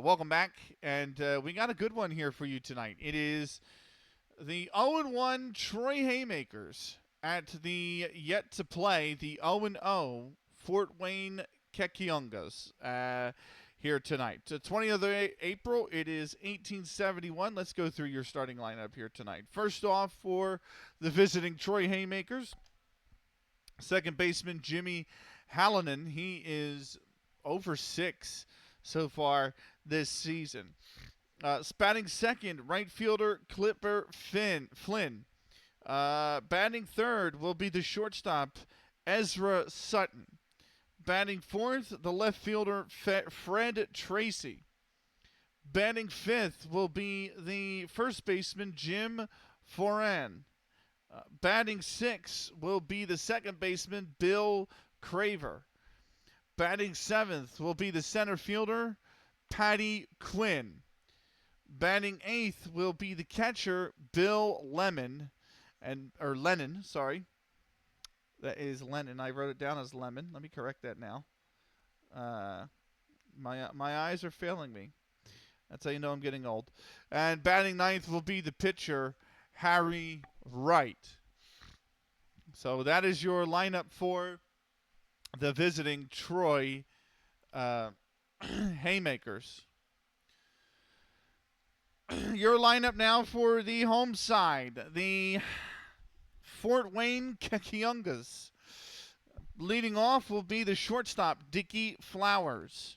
Welcome back, and we got a good one here for you tonight. It is the 0-1 Troy Haymakers at the yet to play the 0-0 Fort Wayne Kekiongas here tonight. 20th of April, it is 1871. Let's go through your starting lineup here tonight. First off, for the visiting Troy Haymakers, second baseman Jimmy Hallinan. He is over 6 so far this season. Batting second, right fielder Clipper Flynn. Batting third will be the shortstop Ezra Sutton. Batting fourth, the left fielder Fred Tracy. Batting fifth will be the first baseman Jim Foran. Batting sixth will be the second baseman Bill Craver. Batting seventh will be the center fielder Patty Quinn. Batting eighth will be the catcher Bill Lennon. That is Lennon. I wrote it down as Lemon. Let me correct that now. My eyes are failing me. That's how you know I'm getting old. And batting ninth will be the pitcher Harry Wright. So that is your lineup for the visiting Troy Haymakers. Your lineup now for the home side, the Fort Wayne Kekiongas. Leading off will be the shortstop, Dickie Flowers.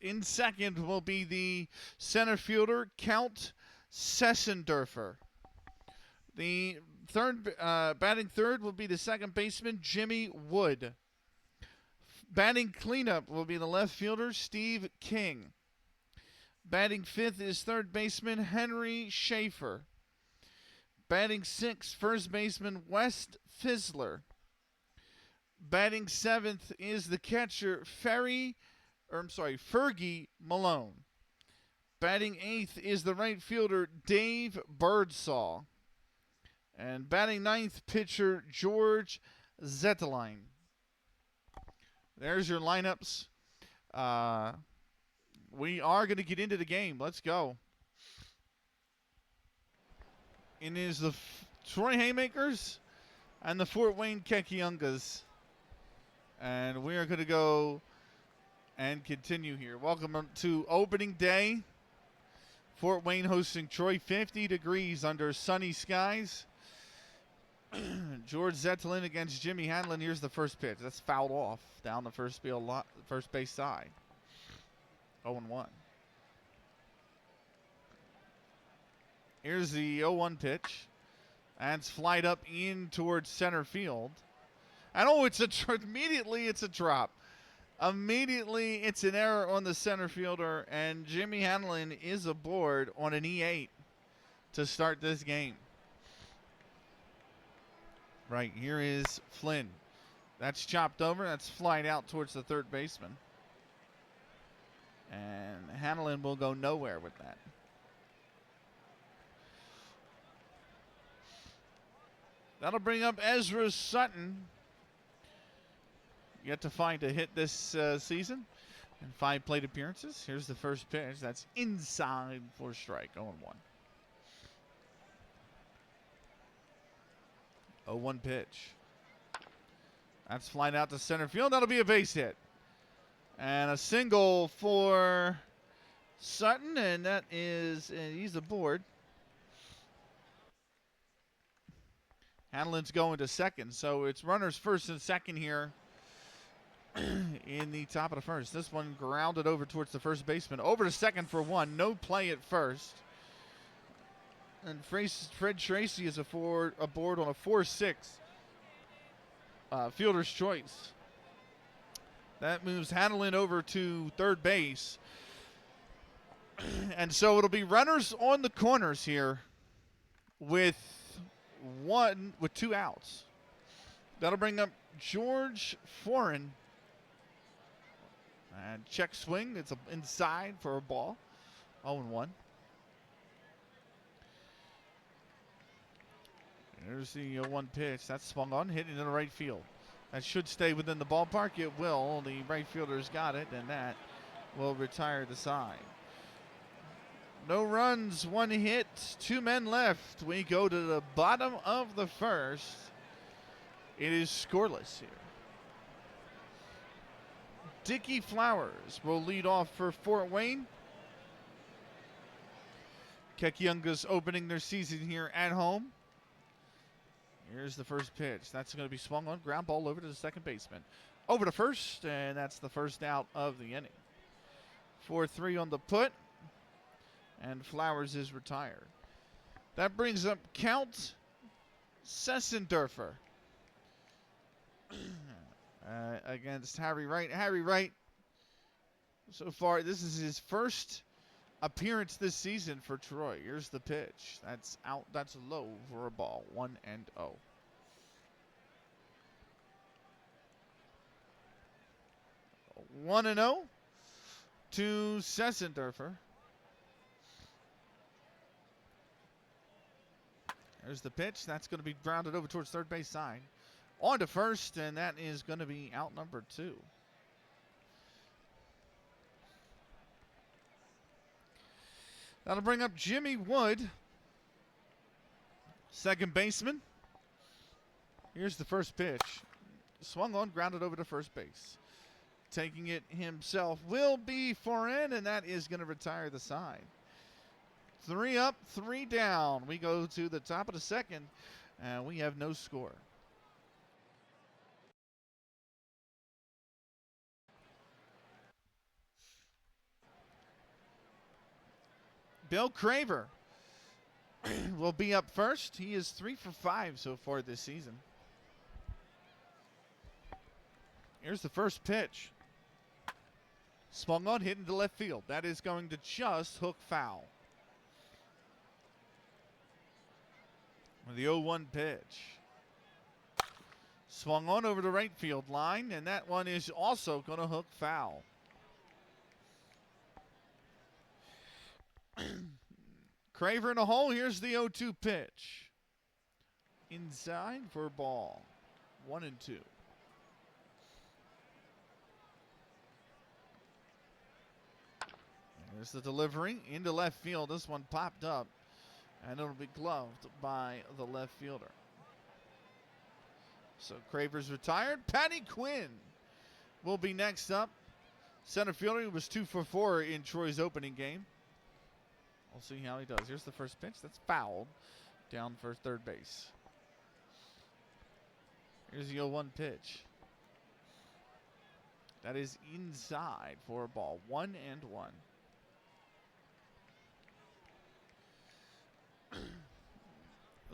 In second will be the center fielder, Count Sessendorfer. The batting third will be the second baseman, Jimmy Wood. Batting cleanup will be the left fielder, Steve King. Batting fifth is third baseman, Henry Schaefer. Batting sixth, first baseman, West Fizzler. Batting seventh is the catcher, Fergie Malone. Batting eighth is the right fielder, Dave Birdsall. And batting ninth, pitcher George Zetteline. There's your lineups. We are going to get into the game. Let's go. It is the Troy Haymakers and the Fort Wayne Kekiongas. And we are going to go and continue here. Welcome to opening day. Fort Wayne hosting Troy, 50 degrees under sunny skies. George Zettelin against Jimmy Hanlon. Here's the first pitch. That's fouled off down the first base side. 0-1. Here's the 0-1 pitch. And it's flied up in towards center field. And immediately it's a drop. Immediately it's an error on the center fielder. And Jimmy Hanlon is aboard on an E8 to start this game. Right, here is Flynn. That's chopped over. That's flied out towards the third baseman. And Hanlon will go nowhere with that. That'll bring up Ezra Sutton. Yet to find a hit this season. And 5 plate appearances. Here's the first pitch. That's inside for strike. 0-1. 0-1 pitch. That's flying out to center field. That'll be a base hit. And a single for Sutton, and that is, he's aboard. Hanlon's going to second, so it's runners first and second here in the top of the first. This one grounded over towards the first baseman. Over to second for 1. No play at first. And Fred Tracy is aboard on a 4-6 fielder's choice. That moves Hanlon over to third base. And so it'll be runners on the corners here with 2 outs. That'll bring up George Foran. And check swing. It's inside for a ball. 0-1. There's the 0-1 pitch. That's swung on, hit into the right field. That should stay within the ballpark. It will. The right fielder's got it, and that will retire the side. No runs, 1 hit, 2 men left. We go to the bottom of the first. It is scoreless here. Dickie Flowers will lead off for Fort Wayne. Kekiongas opening their season here at home. Here's the first pitch. That's going to be swung on. Ground ball over to the second baseman. Over to first, and that's the first out of the inning. 4-3 on the put, and Flowers is retired. That brings up Count Sessendorfer against Harry Wright. Harry Wright, so far, this is his first appearance this season for Troy. Here's the pitch. That's out. That's low for a ball. 1-0. 1-0 to Sessendorfer. There's the pitch. That's going to be grounded over towards third base side. On to first, and that is going to be out number 2. That'll bring up Jimmy Wood, second baseman. Here's the first pitch. Swung on, grounded over to first base. Taking it himself will be Foran, and that is going to retire the side. 3 up, 3 down. We go to the top of the second, and we have no score. Bill Craver will be up first. He is 3 for 5 so far this season. Here's the first pitch. Swung on, hit into left field. That is going to just hook foul. The 0-1 pitch. Swung on over the right field line, and that one is also going to hook foul. Craver in a hole. Here's the 0-2 pitch. Inside for a ball. 1-2. There's the delivery into left field. This one popped up, and it'll be gloved by the left fielder. So Craver's retired. Patty Quinn will be next up. Center fielder, he was 2 for 4 in Troy's opening game. We'll see how he does. Here's the first pitch. That's fouled down for third base. Here's the 0-1 pitch. That is inside for a ball. 1-1.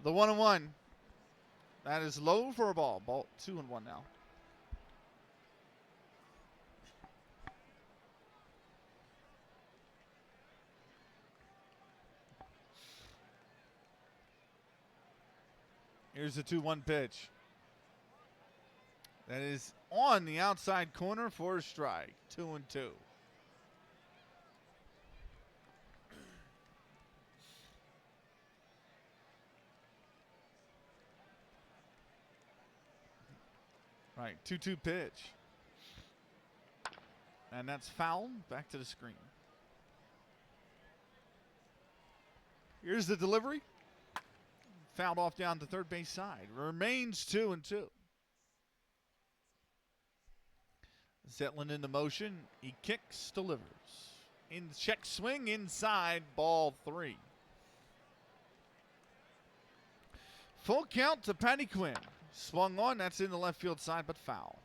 The 1-1. That is low for a ball. Ball 2-1 now. Here's the 2-1 pitch. That is on the outside corner for a strike. 2-2. Right, 2-2 pitch. And that's foul. Back to the screen. Here's the delivery. Fouled off down the third base side. Remains 2-2. Zetland into motion. He kicks, delivers. In check swing inside, ball 3. Full count to Patty Quinn. Swung on, that's in the left field side, but foul.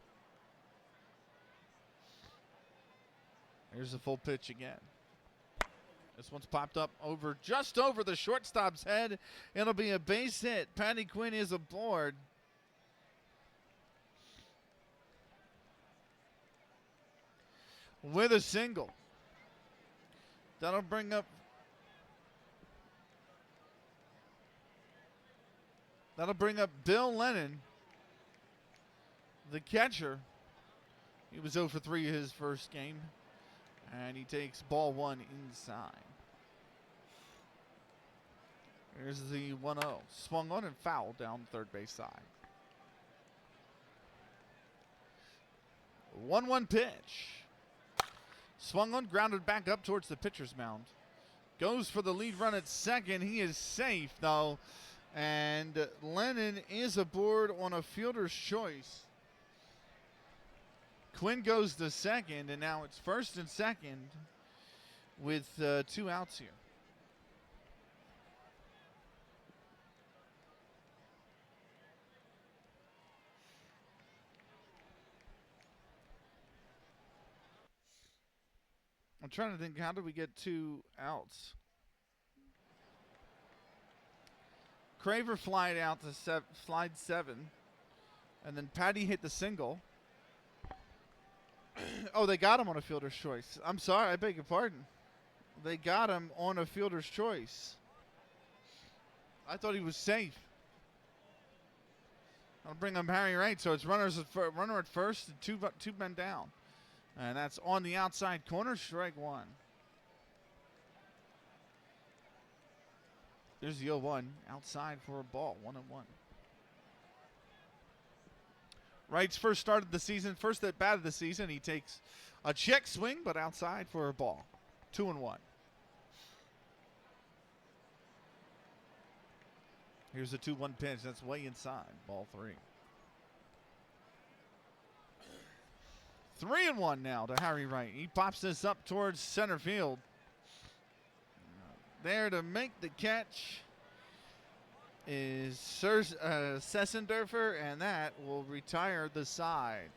Here's the full pitch again. This one's popped up over, just over the shortstop's head. It'll be a base hit. Patty Quinn is aboard. With a single. That'll bring up Bill Lennon, the catcher. He was 0 for 3 his first game. And he takes ball 1 inside. Here's the 1-0. Swung on and fouled down third base side. 1-1 pitch. Swung on, grounded back up towards the pitcher's mound. Goes for the lead run at second. He is safe, though. And Lennon is aboard on a fielder's choice. Quinn goes to second, and now it's first and second with 2 outs here. I'm trying to think, how did we get 2 outs? Craver flied out to slide 7, and then Patty hit the single. Oh, they got him on a fielder's choice. I'm sorry, I beg your pardon. They got him on a fielder's choice. I thought he was safe. I'll bring up Harry Wright, so it's runner at first and two men down. And that's on the outside corner, strike 1. There's the 0-1, outside for a ball, 1-1. Wright's first start of the season, first at bat of the season. He takes a check swing, but outside for a ball, 2-1. Here's the 2-1 pitch. That's way inside, ball 3. 3-1 now to Harry Wright. He pops this up towards center field. There to make the catch is Sessendorfer, and that will retire the side.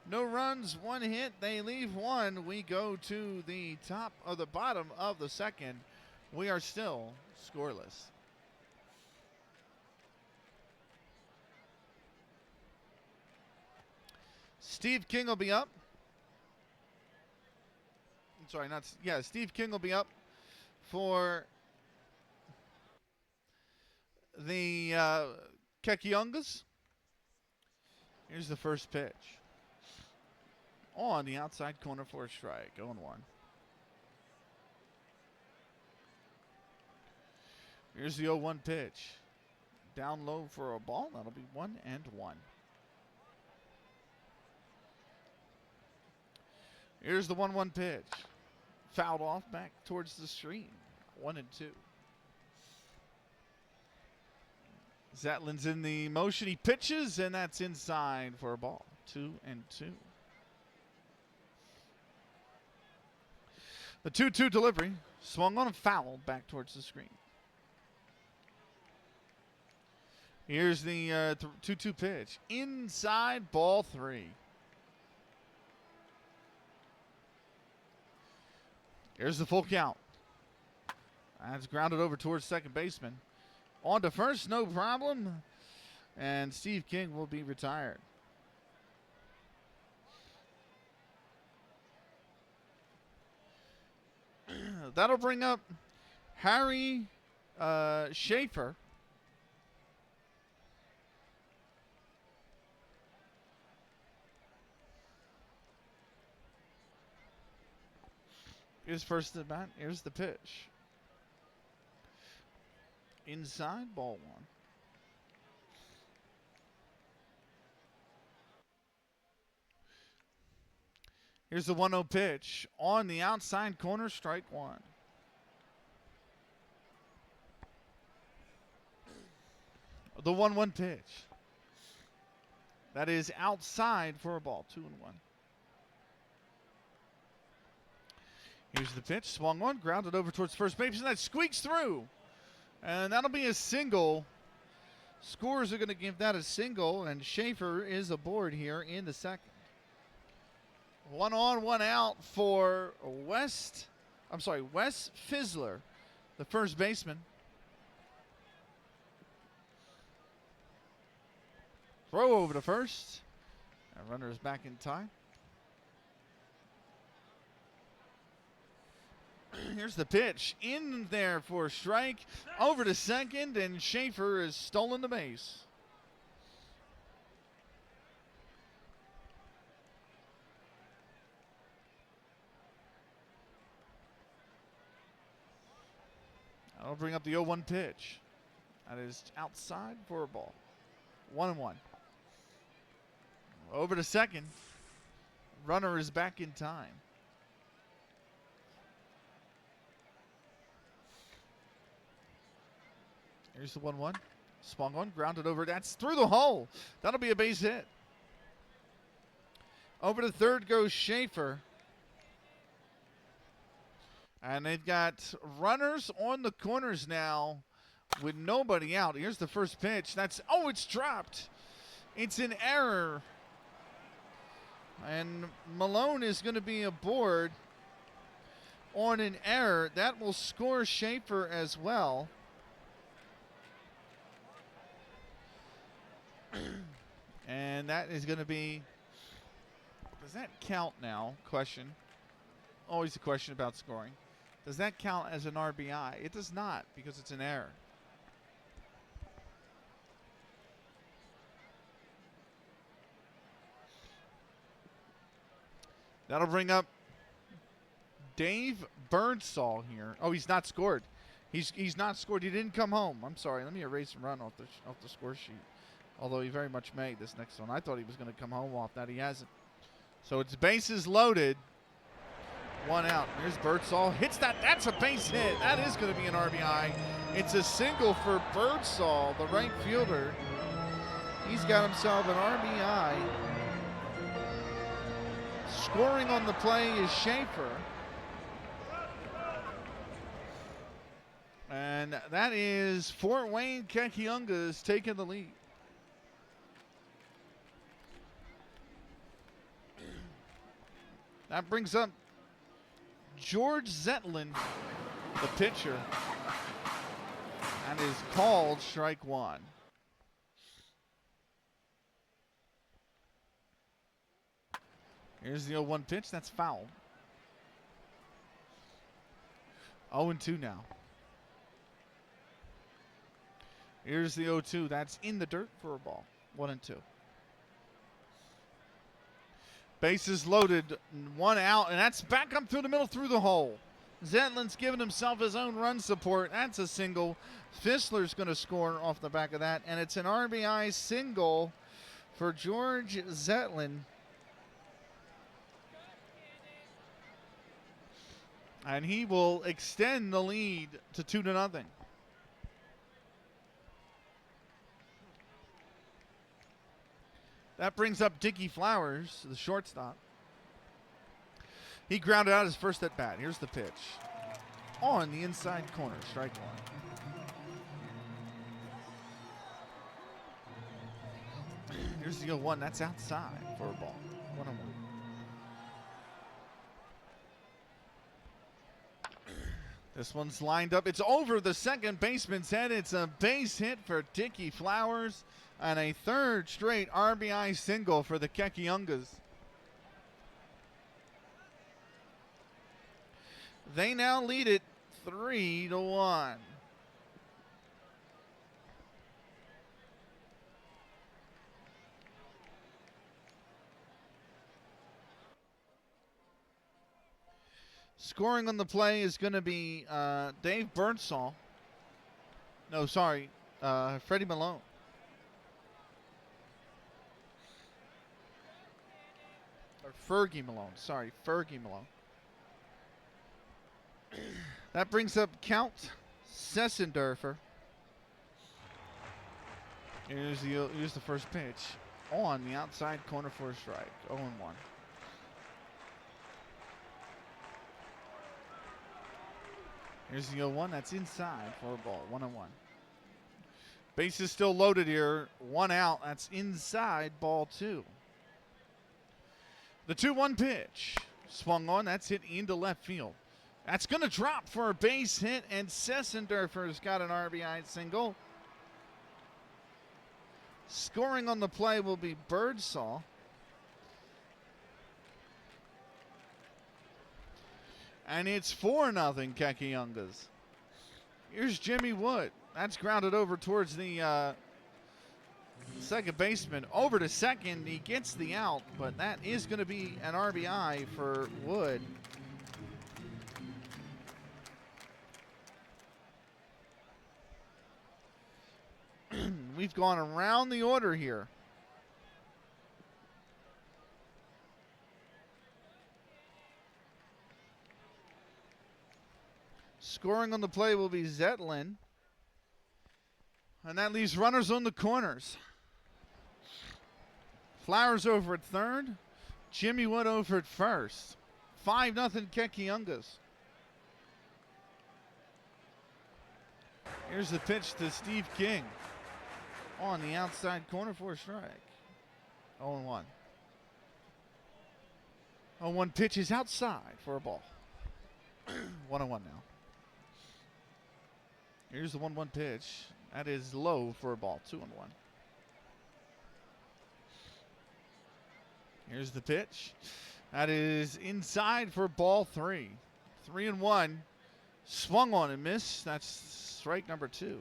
No runs, 1 hit. They leave 1. We go to the top of the bottom of the second. We are still scoreless. Steve King will be up. Steve King will be up for the Kekiongas. Here's the first pitch. On the outside corner for a strike, 0-1. Here's the 0-1 pitch. Down low for a ball. That'll be 1-1. Here's the 1-1 pitch. Fouled off back towards the stream. 1-2. Zatlin's in the motion. He pitches, and that's inside for a ball. 2-2. The 2-2 delivery. Swung on and fouled back towards the screen. Here's the 2-2 pitch. Inside, ball 3. Here's the full count. That's grounded over towards second baseman. On to first, no problem. And Steve King will be retired. That'll bring up Harry Schaefer. Here's first at bat. Here's the pitch. Inside, ball 1. Here's the 1-0 pitch. On the outside corner, strike 1. The 1-1 pitch. That is outside for a ball, 2-1. Here's the pitch, swung on, grounded over towards first base, and that squeaks through. And that'll be a single. Scorers are going to give that a single, and Schaefer is aboard here in the second. 1 on, 1 out for Wes Fizzler, the first baseman. Throw over to first. And runner is back in time. Here's the pitch. In there for a strike. Over to second, and Schaefer has stolen the base. I'll bring up the 0-1 pitch. That is outside for a ball. 1-1. Over to second. Runner is back in time. Here's the 1-1. Swung on, grounded over. That's through the hole. That'll be a base hit. Over to third goes Schaefer. And they've got runners on the corners now with nobody out. Here's the first pitch. It's dropped. It's an error. And Malone is going to be aboard on an error. That will score Schaefer as well. And that is going to be, does that count now? Question. Always a question about scoring. Does that count as an RBI? It does not, because it's an error. That'll bring up Dave Birdsall here. Oh, he's not scored. He's not scored. He didn't come home. I'm sorry. Let me erase a run off the score sheet. Although he very much may this next one. I thought he was going to come home off that. He hasn't. So it's bases loaded. One out. Here's Birdsall. Hits that. That's a base hit. That is going to be an RBI. It's a single for Birdsall, the right fielder. He's got himself an RBI. Scoring on the play is Schaefer. And that is Fort Wayne Kekiongas taking the lead. That brings up George Zetlin, the pitcher. That is called strike one. Here's the 0-1 pitch. That's foul. 0-2 now. Here's the 0-2. That's in the dirt for a ball. 1-2. Bases loaded, one out, and that's back up through the middle through the hole. Zetlin's giving himself his own run support. That's a single. Fissler's going to score off the back of that, and it's an RBI single for George Zetlin. And he will extend the lead to 2-0. That brings up Dickie Flowers, the shortstop. He grounded out his first at bat. Here's the pitch. On the inside corner, strike one. Here's the 0-1. That's outside for a ball. 1-1. This one's lined up. It's over the second baseman's head. It's a base hit for Dickie Flowers and a third straight RBI single for the Kekiongas. They now lead it 3-1. Scoring on the play is going to be Dave Birdsall. No, sorry, Freddie Malone. Or Fergie Malone. Sorry, Fergie Malone. That brings up Count Sessendorfer. Here's the first pitch. On the outside corner for a strike. 0-1. Here's the 0-1. That's inside for a ball. 1-1. Base is still loaded here. One out. That's inside, ball two. The 2-1 pitch. Swung on. That's hit into left field. That's going to drop for a base hit, and Sessendorfer's got an RBI single. Scoring on the play will be Birdsall. And it's 4-0 Kekiongas. Here's Jimmy Wood. That's grounded over towards the second baseman. Over to second. He gets the out, but that is going to be an RBI for Wood. We've gone around the order here. Scoring on the play will be Zetlin. And that leaves runners on the corners. Flowers over at third. Jimmy Wood over at first. 5-0 Kekiongas. Here's the pitch to Steve King. On the outside corner for a strike. 0-1. 0-1 pitch is outside for a ball. 1-1 now. Here's the 1-1 pitch. That is low for a ball. 2-1. Here's the pitch. That is inside for ball 3. 3-1. Swung on and missed. That's strike number 2.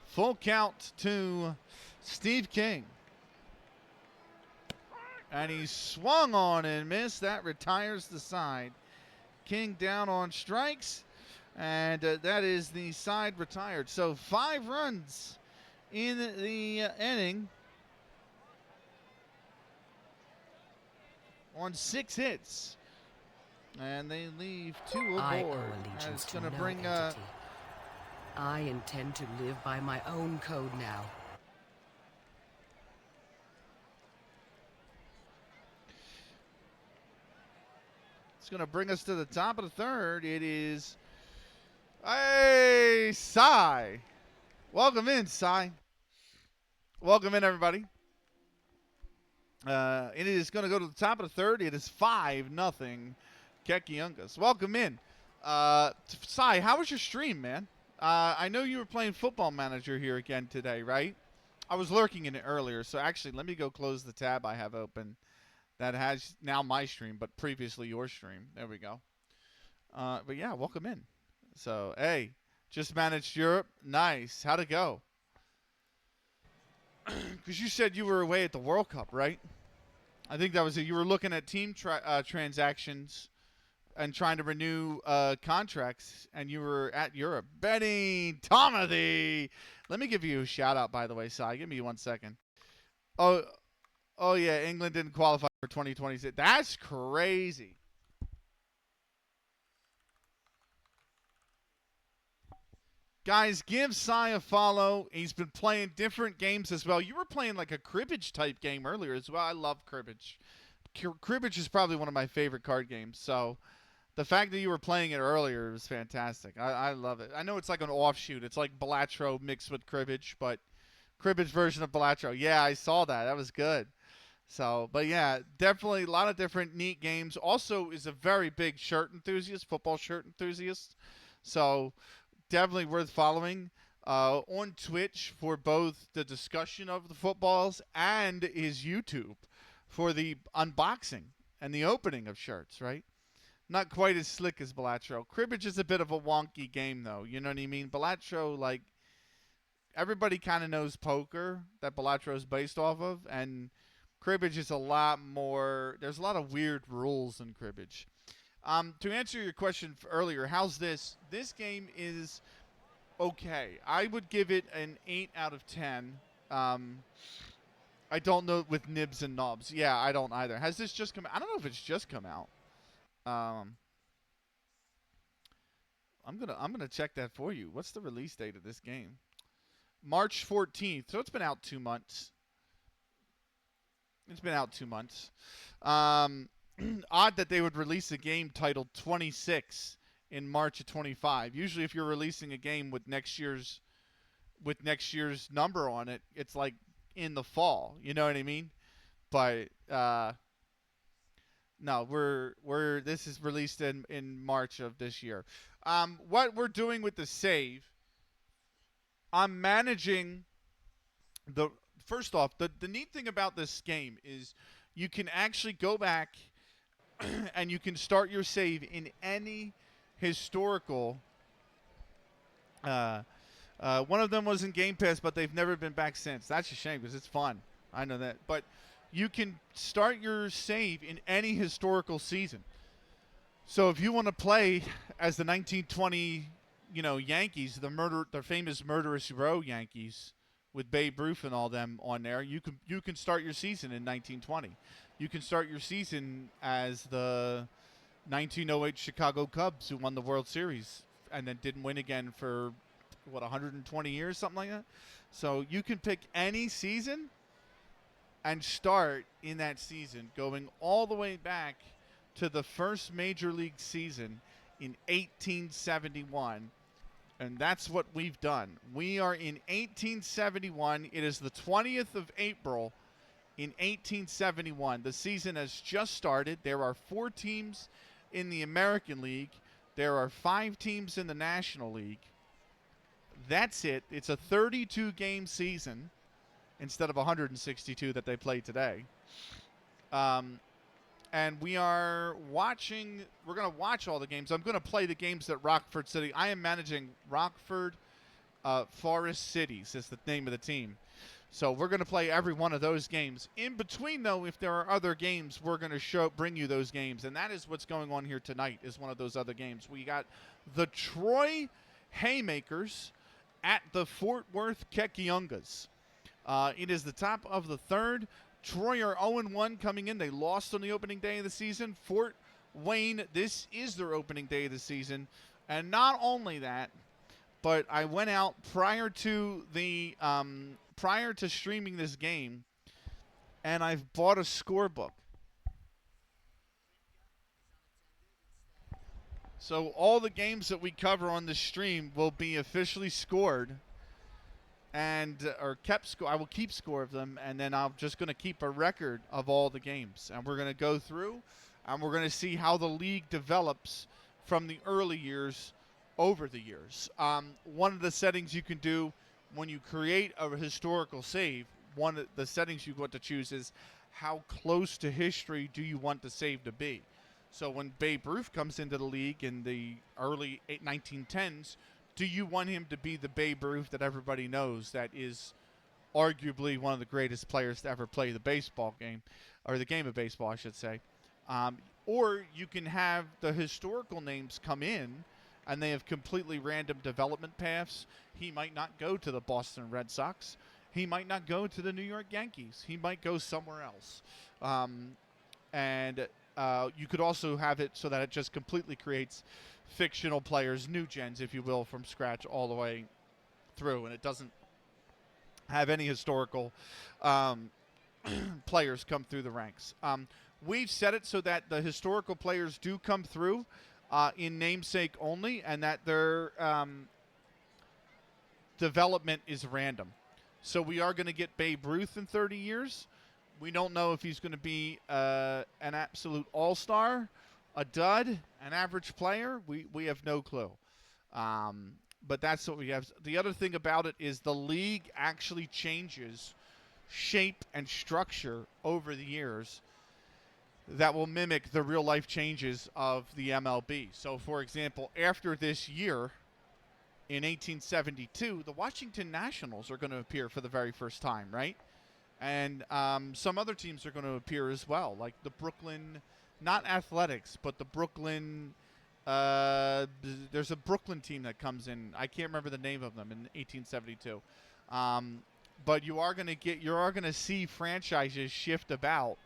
Full count to Steve King. And he swung on and missed. That retires the side. King down on strikes. And that is the side retired. So 5 runs in the inning on 6 hits. And they leave 2 aboard. It's going to bring... I intend to live by my own code now. It's going to bring us to the top of the third. It is... Hey, Cy. Welcome in, Cy. Welcome in, everybody. It is going to go to the top of the third. It is 5-0 Kekiongas. Welcome in. Cy, how was your stream, man? I know you were playing Football Manager here again today, right? I was lurking in it earlier, so actually let me go close the tab I have open that has now my stream, but previously your stream. There we go. But yeah, welcome in. So, hey, just managed Europe. Nice. How'd it go? Because you said you were away at the World Cup, right? I think that was it. You were looking at team transactions and trying to renew contracts, and you were at Europe. Benny Tomothy. Let me give you a shout-out, by the way, Cy. Give me 1 second. Oh, yeah, England didn't qualify for 2026. That's crazy. Guys, give Cy a follow. He's been playing different games as well. You were playing like a cribbage type game earlier as well. I love cribbage. Cribbage is probably one of my favorite card games. So the fact that you were playing it earlier was fantastic. I love it. I know it's like an offshoot. It's like Balatro mixed with cribbage, but cribbage version of Balatro. Yeah, I saw that. That was good. So, but yeah, definitely a lot of different neat games. Also is a very big shirt enthusiast, football shirt enthusiast. So definitely worth following on Twitch for both the discussion of the footballs and his YouTube for the unboxing and the opening of shirts, right? Not quite as slick as Balatro. Cribbage is a bit of a wonky game, though. You know what I mean? Balatro, like, everybody kind of knows poker that Balatro is based off of, and cribbage is a lot more... There's a lot of weird rules in cribbage. To answer your question earlier, how's this? This game is okay. I would give it an 8 out of 10. I don't know with nibs and knobs. Yeah, I don't either. Has this just come out? I don't know if it's just come out. I'm gonna check that for you. What's the release date of this game? March 14th. So it's been out 2 months. It's been out 2 months. Odd that they would release a game titled 26 in March of 25. Usually if you're releasing a game with next year's number on it, it's like in the fall. You know what I mean? But no, this is released in March of this year. What we're doing with the save, I'm managing the first off, the neat thing about this game is you can actually go back and you can start your save in any historical. One of them was in Game Pass, but they've never been back since. That's a shame because it's fun. I know that. But you can start your save in any historical season. So if you want to play as the 1920, Yankees, the famous murderous row Yankees with Babe Ruth and all them on there, you can start your season in 1920. You can start your season as the 1908 Chicago Cubs who won the World Series and then didn't win again for 120 years, something like that. So you can pick any season and start in that season, going all the way back to the first major league season in 1871. And that's what we've done. We are in 1871. It is the 20th of April in 1871. The season has just started. There are 4 teams in the American League. There are 5 teams in the National League. That's it. It's a 32-game season instead of 162 that they play today. And we are watching. We're going to watch all the games. I'm going to play the games that Rockford City. I am managing Rockford Forest Cities is the name of the team. So we're going to play every one of those games. In between, though, if there are other games, we're going to bring you those games. And that is what's going on here tonight is one of those other games. We got the Troy Haymakers at the Fort Worth Kekiongas. It is the top of the third. Troy are 0-1 coming in. They lost on the opening day of the season. Fort Wayne, this is their opening day of the season. And not only that, but I went out prior to streaming this game, and I've bought a scorebook. So all the games that we cover on the stream will be officially scored, and I will keep score of them, and then I'm just going to keep a record of all the games, and we're going to go through, and we're going to see how the league develops from the early years over the years. One of the settings you can do when you create a historical save, one of the settings you want to choose is how close to history do you want the save to be. So when Babe Ruth comes into the league in the early 1910s, do you want him to be the Babe Ruth that everybody knows that is arguably one of the greatest players to ever play the baseball game, or the game of baseball, I should say. Or you can have the historical names come in, and they have completely random development paths. He might not go to the Boston Red Sox. He might not go to the New York Yankees. He might go somewhere else. You could also have it so that it just completely creates fictional players, new gens, if you will, from scratch all the way through, and it doesn't have any historical players come through the ranks. We've set it so that the historical players do come through in namesake only, and that their development is random. So we are going to get Babe Ruth in 30 years. We don't know if he's going to be an absolute all-star, a dud, an average player. We have no clue. But that's what we have. The other thing about it is the league actually changes shape and structure over the years that will mimic the real-life changes of the MLB. So, for example, after this year, in 1872, the Washington Nationals are going to appear for the very first time, right? And some other teams are going to appear as well, like the Brooklyn, not Athletics, but the Brooklyn, there's a Brooklyn team that comes in. I can't remember the name of them in 1872. But you are going to see franchises shift about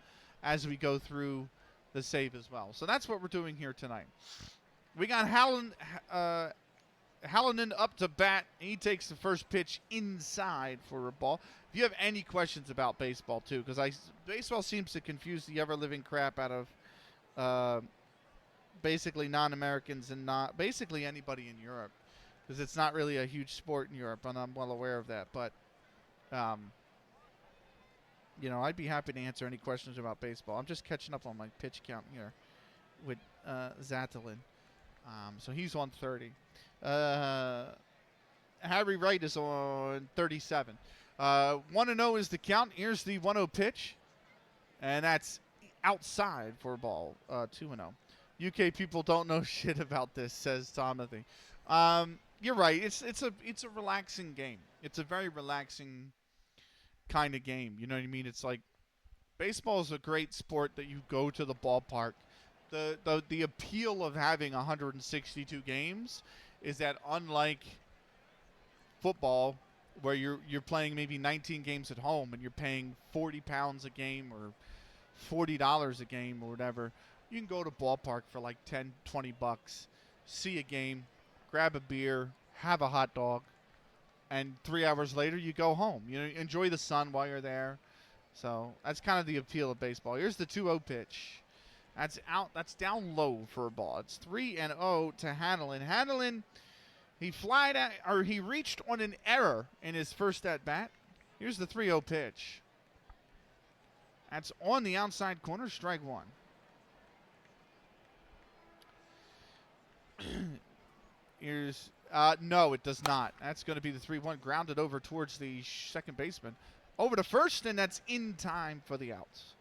as we go through the save as well. So that's what we're doing here tonight. We got Hallinan up to bat. He takes the first pitch inside for a ball. If you have any questions about baseball, too, because baseball seems to confuse the ever-living crap out of basically non-Americans and not basically anybody in Europe, because it's not really a huge sport in Europe, and I'm well aware of that. But, I'd be happy to answer any questions about baseball. I'm just catching up on my pitch count here with Zatalin. So he's on 30. Harry Wright is on 37. 1-0 is the count. Here's the 1-0 pitch. And that's outside for a ball. 2-0. UK people don't know shit about this, says Timothy. You're right. It's a relaxing game. It's a very relaxing kind of game. You know what I mean? It's like baseball is a great sport that you go to the ballpark. The appeal of having 162 games is that unlike football, where you're playing maybe 19 games at home and you're paying £40 a game or $40 a game or whatever, you can go to ballpark for like $10, $20, see a game, grab a beer, have a hot dog, and 3 hours later you go home. You know, enjoy the sun while you're there. So that's kind of the appeal of baseball. Here's the 2-0 pitch. That's out. That's down low for a ball. It's 3-0 to Hanlon. Hanlon, he reached on an error in his first at bat. Here's the 3-0 pitch. That's on the outside corner, strike one. No, it does not. That's going to be the 3-1, grounded over towards the second baseman. Over to first, and that's in time for the outs.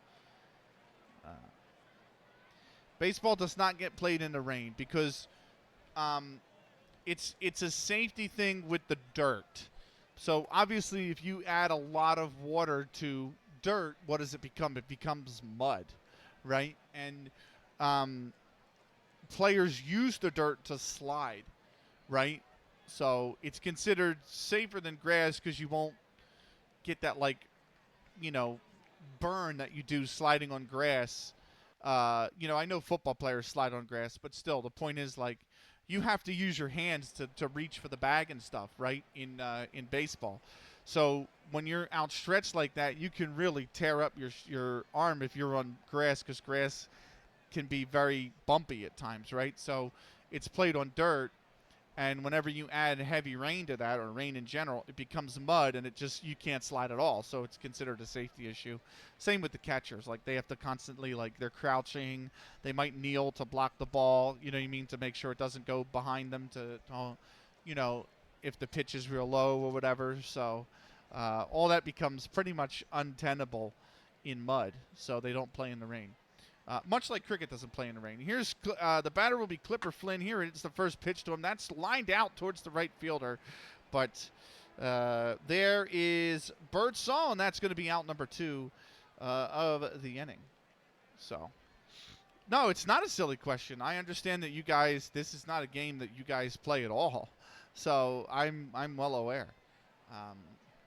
Baseball does not get played in the rain because it's a safety thing with the dirt. So obviously, if you add a lot of water to dirt, what does it become? It becomes mud, right? And players use the dirt to slide, right? So it's considered safer than grass because you won't get that, like, you know, burn that you do sliding on grass. You know, I know football players slide on grass, but still, the point is, like, you have to use your hands to reach for the bag and stuff, right, in baseball. So when you're outstretched like that, you can really tear up your arm if you're on grass, because grass can be very bumpy at times, right? So it's played on dirt, and whenever you add heavy rain to that, or rain in general, it becomes mud, and you can't slide at all. So it's considered a safety issue. Same with the catchers. Like, they have to constantly, like, they're crouching. They might kneel to block the ball, you know what I mean, to make sure it doesn't go behind them you know, if the pitch is real low or whatever. So all that becomes pretty much untenable in mud, so they don't play in the rain. Much like cricket doesn't play in the rain. Here's the batter will be Clipper Flynn. Here it's the first pitch to him. That's lined out towards the right fielder. But there is Bert Saul, and that's going to be out number 2 of the inning. So, no, it's not a silly question. I understand that you guys, this is not a game that you guys play at all. So I'm well aware.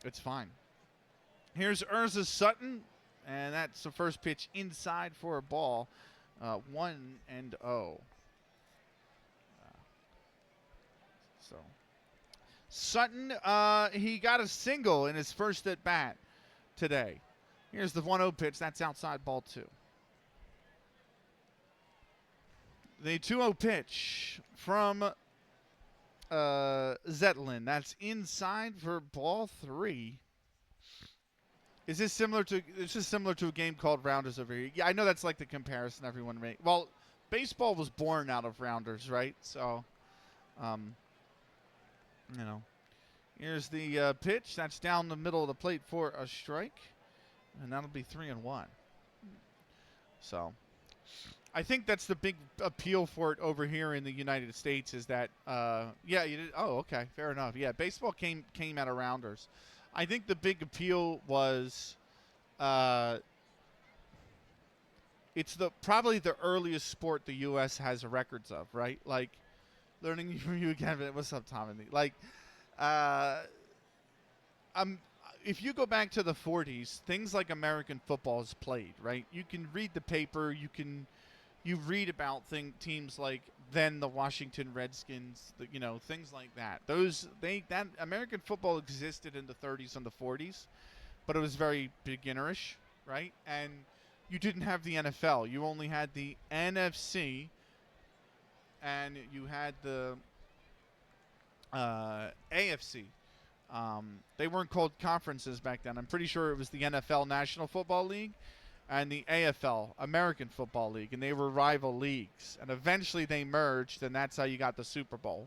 It's fine. Here's Urza Sutton. And that's the first pitch inside for a ball. 1-0. So Sutton, he got a single in his first at bat today. Here's the 1-0 pitch. That's outside, ball 2. The 2-0 pitch from Zetlin. That's inside for ball 3. This is similar to a game called Rounders over here. Yeah, I know that's like the comparison everyone makes. Well, baseball was born out of Rounders, right? So, you know, here's the pitch. That's down the middle of the plate for a strike, and that'll be 3-1. So, I think that's the big appeal for it over here in the United States is that, yeah, you did. Oh, okay, fair enough. Yeah, baseball came out of Rounders. I think the big appeal was it's probably the earliest sport the U.S. has records of, right? Like, learning from you again. What's up, Tom? Like, if you go back to the 40s, things like American football is played, right? You can read the paper. You read about teams like then the Washington Redskins, things like that. That American football existed in the 30s and the 40s, but it was very beginnerish, right? And you didn't have the NFL. You only had the NFC, and you had the AFC. They weren't called conferences back then. I'm pretty sure it was the NFL, National Football League, and the AFL, American Football League, and they were rival leagues. And eventually they merged, and that's how you got the Super Bowl.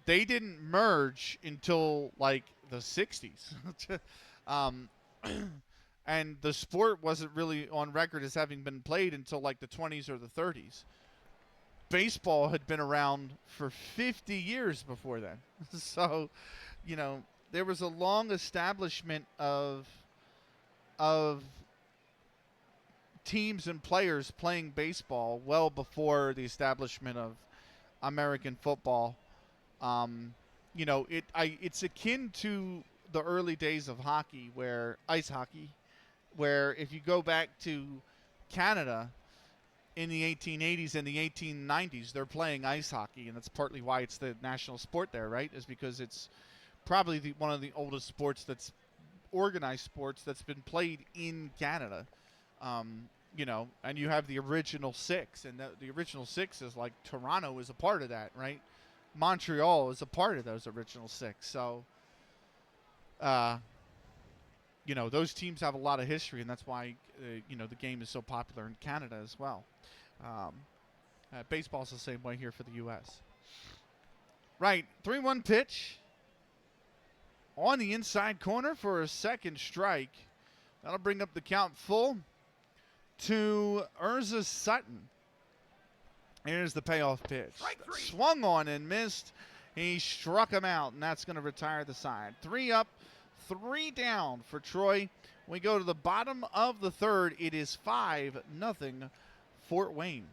They didn't merge until, like, the 60s. And the sport wasn't really on record as having been played until, like, the 20s or the 30s. Baseball had been around for 50 years before then. So, there was a long establishment of teams and players playing baseball well before the establishment of American football. It's akin to the early days of hockey, ice hockey, where if you go back to Canada in the 1880s and the 1890s, they're playing ice hockey, and that's partly why it's the national sport there, right? Is because it's probably one of the oldest sports that's organized sports that's been played in Canada. And you have the original six, and the original six is like Toronto is a part of that, right? Montreal is a part of those original six. So, those teams have a lot of history, and that's why, the game is so popular in Canada as well. Baseball's the same way here for the U.S. Right, 3-1 pitch on the inside corner for a second strike. That'll bring up the count full to Urza Sutton. Here's the payoff pitch. Swung on and missed. He struck him out, and that's going to retire the side. 3 up, 3 down for Troy. We go to the bottom of the third. It is 5-0 Fort Wayne.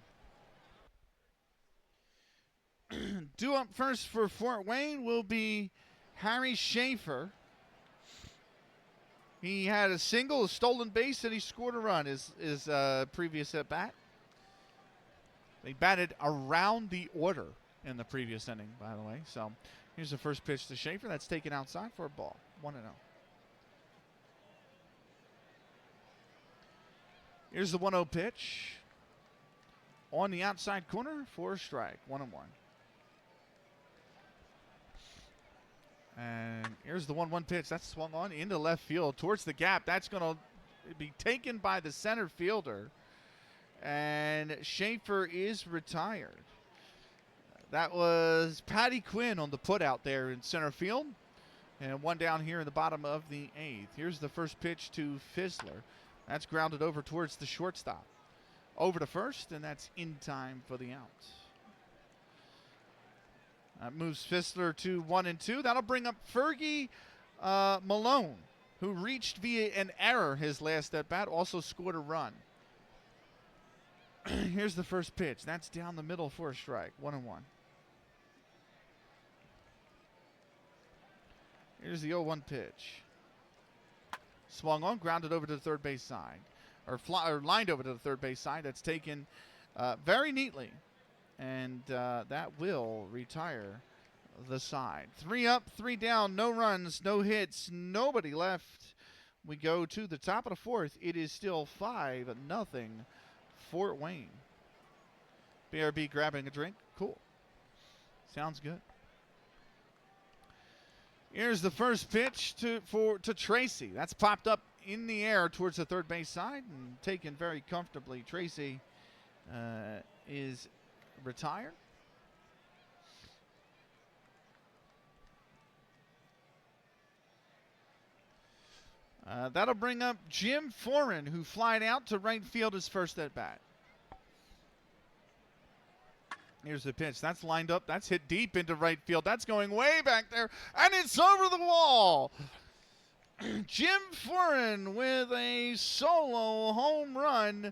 Due up first for Fort Wayne will be Harry Schaefer. He had a single, a stolen base, and he scored a run his previous at bat. They batted around the order in the previous inning, by the way. So here's the first pitch to Schaefer. That's taken outside for a ball. 1-0. Here's the 1-0 pitch on the outside corner for a strike. 1-1. And here's the 1-1 pitch. That's swung on into left field towards the gap. That's going to be taken by the center fielder. And Schaefer is retired. That was Patty Quinn on the put out there in center field. And 1 down here in the bottom of the 8th. Here's the first pitch to Fizzler. That's grounded over towards the shortstop. Over to first, and that's in time for the out. That moves Fizzler to 1-2. That'll bring up Fergie Malone, who reached via an error his last at bat, also scored a run. Here's the first pitch. That's down the middle for a strike. 1-1. Here's the 0-1 pitch. Swung on, grounded over to the third base side. Or lined over to the third base side. That's taken very neatly. And that will retire the side. 3 up, 3 down, no runs, no hits, nobody left. We go to the top of the 4th. It is still 5-0 Fort Wayne. BRB grabbing a drink. Cool. Sounds good. Here's the first pitch to Tracy. That's popped up in the air towards the third base side and taken very comfortably. Tracy is retired. That'll bring up Jim Foran, who flied out to right field his first at bat. Here's the pitch. That's lined up. That's hit deep into right field. That's going way back there, and it's over the wall. Jim Foran with a solo home run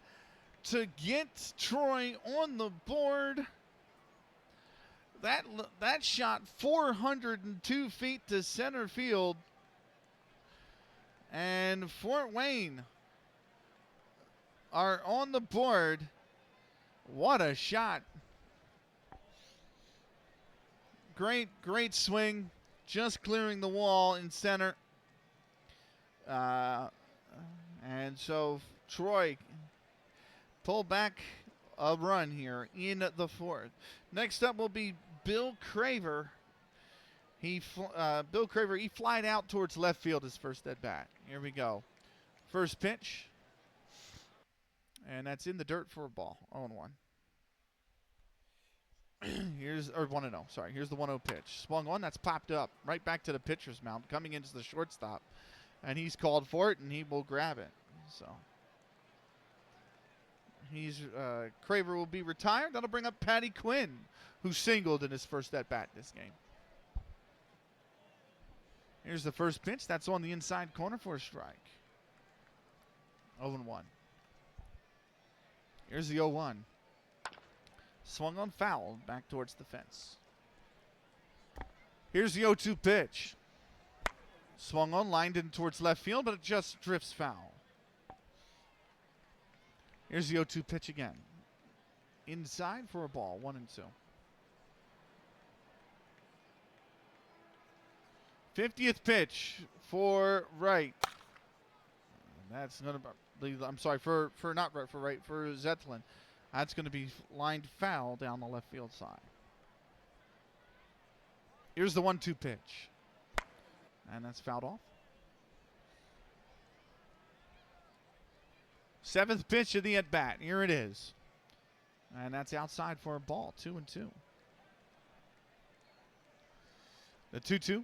to get Troy on the board. That shot 402 feet to center field. And Fort Wayne are on the board. What a shot. Great swing. Just clearing the wall in center. And so Troy pull back a run here in the 4th. Next up will be Bill Craver. Bill Craver, he flied out towards left field his first at bat. Here we go. First pitch. And that's in the dirt for a ball. 0-1. Here's the 1-0 pitch. Swung on, that's popped up. Right back to the pitcher's mound, coming into the shortstop. And he's called for it, and he will grab it. So Craver will be retired. That'll bring up Patty Quinn, who singled in his first at bat this game. Here's the first pitch. That's on the inside corner for a strike. 0-1. Here's the 0-1. Swung on, foul, back towards the fence. Here's the 0-2 pitch. Swung on, lined in towards left field, but it just drifts foul. Here's the 0-2 pitch again. Inside for a ball, 1-2. 50th pitch for right. That's going to, I'm sorry, for not right, for right, for Zetlin. That's going to be lined foul down the left field side. Here's the 1-2 pitch. And that's fouled off. 7th pitch of the at-bat. Here it is. And that's outside for a ball. 2-2. The 2-2.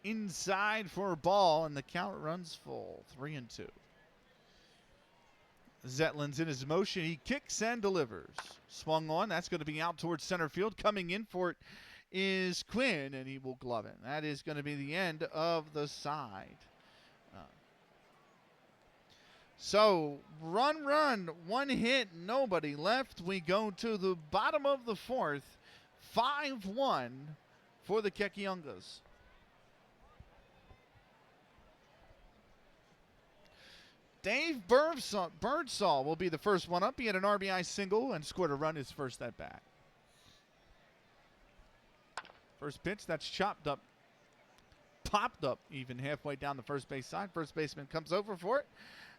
Inside for a ball, and the count runs full. 3-2. Zetlin's in his motion. He kicks and delivers. Swung on. That's going to be out towards center field. Coming in for it is Quinn, and he will glove it. That is going to be the end of the side. So, run, 1 hit, nobody left. We go to the bottom of the 4th. 5-1 for the Kekiongas. Dave Birdsall will be the first one up. He had an RBI single and scored a run his first at bat. First pitch, that's chopped up, popped up even halfway down the first base side. First baseman comes over for it,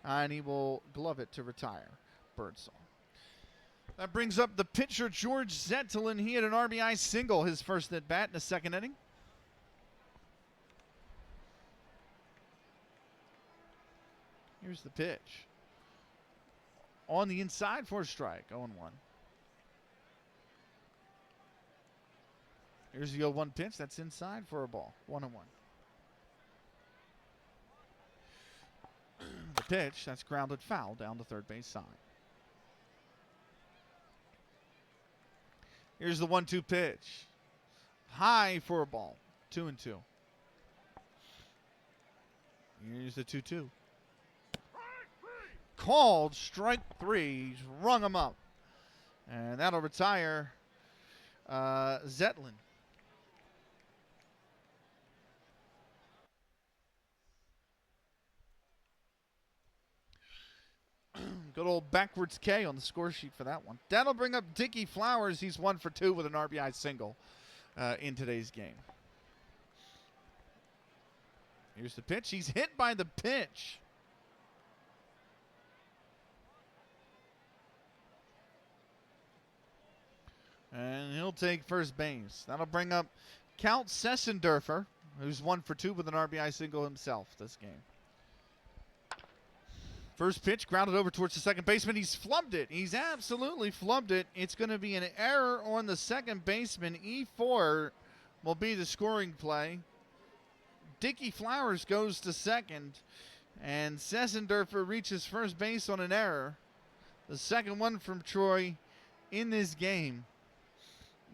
and he will glove it to retire. Birdsall. That brings up the pitcher, George Zetlin. He had an RBI single his first at bat in the second inning. Here's the pitch. On the inside for a strike, 0-1. Here's the 0-1 pitch. That's inside for a ball, 1-1. The pitch, that's grounded foul down the third base side. Here's the 1-2 pitch. High for a ball, 2-2. Here's the 2-2. Called strike 3. He's rung him up. And that'll retire Zetlin. Good old backwards K on the score sheet for that one. That'll bring up Dickie Flowers. He's 1 for 2 with an RBI single in today's game. Here's the pitch. He's hit by the pitch. And he'll take first base. That'll bring up Count Sessendorfer, who's 1 for 2 with an RBI single himself this game. First pitch, grounded over towards the second baseman. He's flubbed it. He's absolutely flubbed it. It's going to be an error on the second baseman. E4 will be the scoring play. Dickie Flowers goes to second, and Sessendorfer reaches first base on an error. The second one from Troy in this game.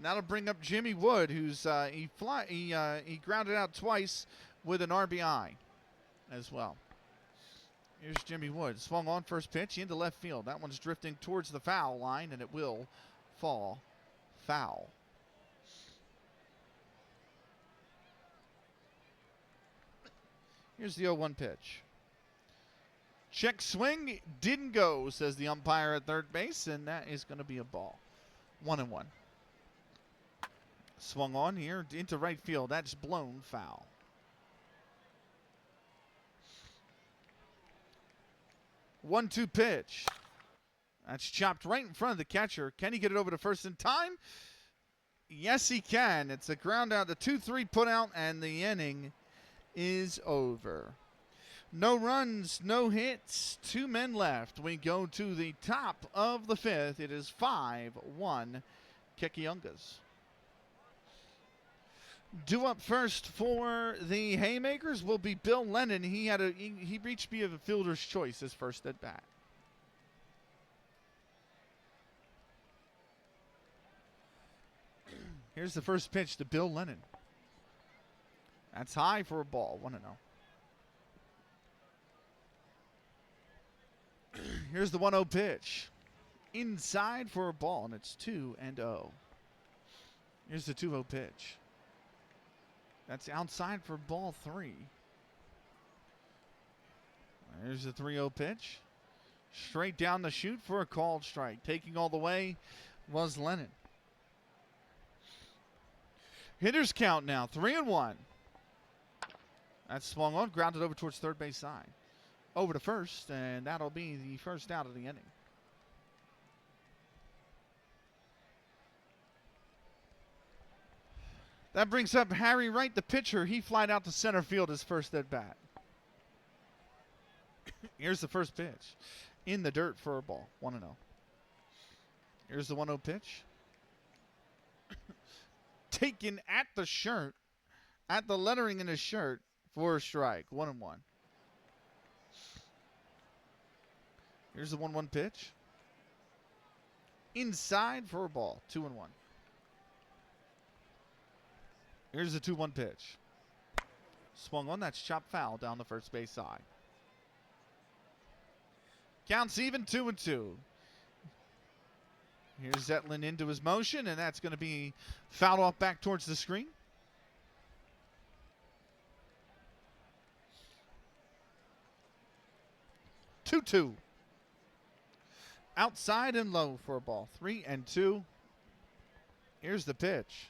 That'll bring up Jimmy Wood, who's he grounded out twice with an RBI as well. Here's Jimmy Wood. Swung on first pitch into left field. That one's drifting towards the foul line, and it will fall foul. Here's the 0-1 pitch. Check swing, didn't go, says the umpire at third base, and that is going to be a ball. 1-1. Swung on here into right field. That's blown foul. One-two pitch. That's chopped right in front of the catcher. Can he get it over to first in time? Yes, he can. It's a ground out, the 2-3 put out, and the inning is over. No runs, no hits, 2 men left. We go to the top of the 5th. It is 5-1 Kekiongas. Due up first for the Haymakers will be Bill Lennon. He reached me of a fielder's choice his first at bat. Here's the first pitch to Bill Lennon. That's high for a ball, 1-0. Here's the 1-0 pitch. Inside for a ball, and it's 2-0. Here's the 2-0 pitch. That's outside for ball 3. There's the 3-0 pitch. Straight down the chute for a called strike. Taking all the way was Lennon. Hitters count now, 3-1. That's swung on, grounded over towards third base side. Over to first, and that'll be the first out of the inning. That brings up Harry Wright, the pitcher. He flied out to center field his first at bat. Here's the first pitch. In the dirt for a ball. 1-0. Here's the 1-0 pitch. Taken at the shirt, at the lettering in his shirt for a strike. 1-1. Here's the 1-1 pitch. Inside for a ball. 2-1. Here's the 2-1 pitch. Swung on. That's chopped foul down the first base side. Counts even, 2-2. Here's Zetland into his motion, and that's going to be fouled off back towards the screen. Two. Outside and low for a ball. 3-2. Here's the pitch.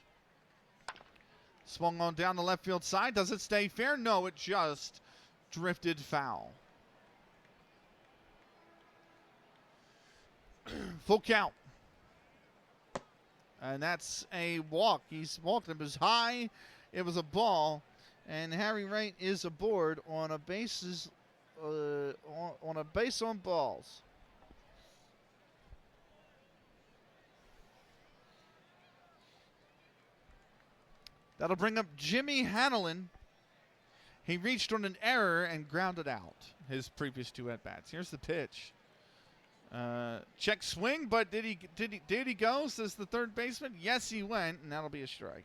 Swung on down the left field side. Does it stay fair? No, it just drifted foul. Full count. And that's a walk. He's walked. It was high. It was a ball. And Harry Wright is aboard on a bases on a base on balls. That'll bring up Jimmy Hanlon. He reached on an error and grounded out his previous two at-bats. Here's the pitch. Check swing, but did he go, says the third baseman? Yes, he went, and that'll be a strike.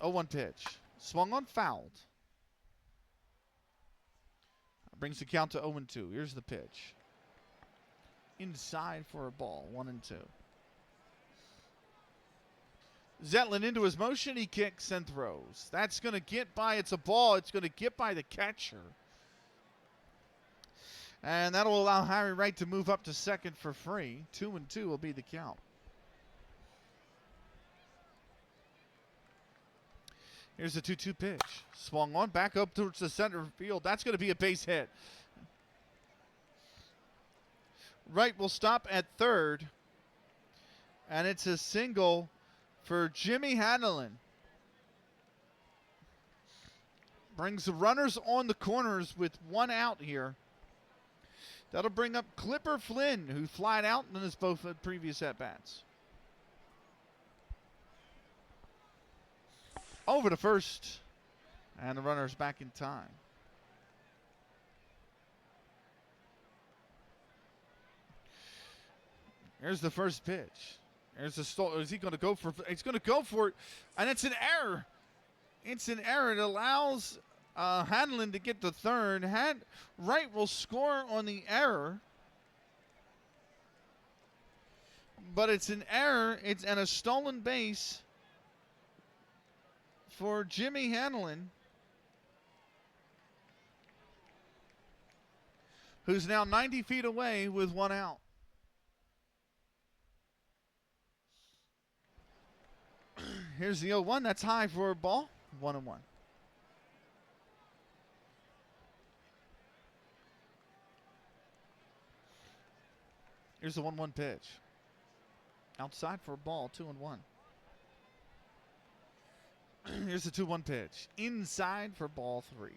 0-1 pitch. Swung on, fouled. Brings the count to 0-2. Here's the pitch. Inside for a ball. 1-2. Zetland into his motion. He kicks and throws. That's going to get by. It's a ball. It's going to get by the catcher. And that'll allow Harry Wright to move up to second for free. 2-2 will be the count. Here's the 2-2 pitch. Swung on, back up towards the center field. That's going to be a base hit. Wright will stop at third. And it's a single for Jimmy Hanlon. Brings the runners on the corners with one out here. That'll bring up Clipper Flynn, who flied out in his both previous at-bats. Over to first. And the runner's back in time. Here's the first pitch. There's the stall. Is he going to go for? He's going to go for it, and it's an error. It's an error. It allows Hanlon to get to third. Wright will score on the error, but it's an error. It's and a stolen base for Jimmy Hanlon, who's now 90 feet away with one out. Here's the 0-1. That's high for a ball. 1-1. Here's the 1-1 pitch. Outside for a ball. 2-1. Here's the 2-1 pitch. Inside for ball 3.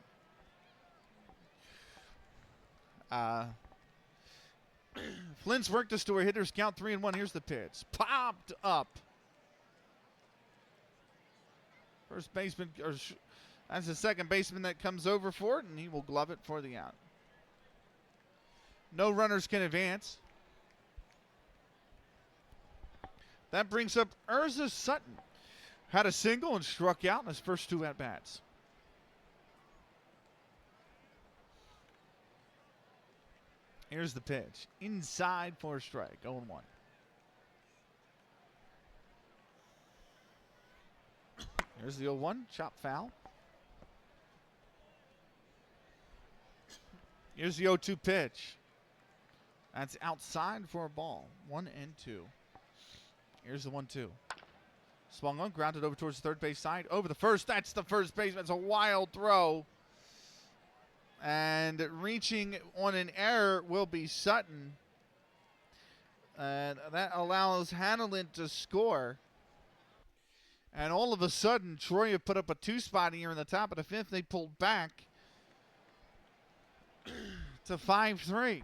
Flynn's worked us to a hitter's count 3-1. Here's the pitch. Popped up. First baseman, or that's the second baseman that comes over for it, and he will glove it for the out. No runners can advance. That brings up Urza Sutton. Had a single and struck out in his first two at-bats. Here's the pitch. Inside for a strike. 0-1. Here's the 0-1, chop foul. Here's the 0-2 pitch. That's outside for a ball. 1-2. Here's the 1-2. Swung on, grounded over towards the third base side. Over the first. That's the first baseman. It's a wild throw. And reaching on an error will be Sutton. And that allows Hanlon to score. And all of a sudden, Troy have put up a 2-spot here in the top of the 5th. They pulled back to 5-3.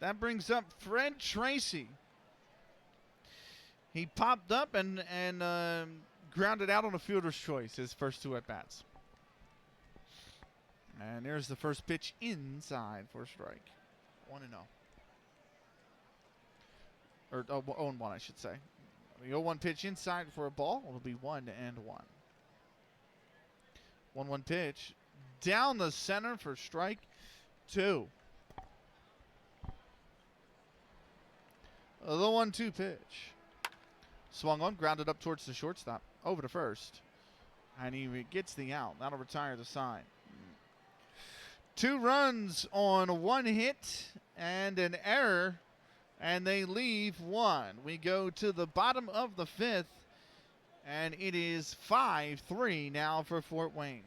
That brings up Fred Tracy. He popped up and grounded out on a fielder's choice, his first 2 at-bats. And there's the first pitch inside for a strike. 1-0. Or 0-1, I should say. The 0-1 pitch inside for a ball. It'll be 1-1. 1-1 pitch down the center for strike 2. The 1-2 pitch. Swung on, grounded up towards the shortstop. Over to first. And he gets the out. That'll retire the side. 2 runs on 1 hit and an error. And they leave 1. We go to the bottom of the 5th. And it is 5-3 now for Fort Wayne.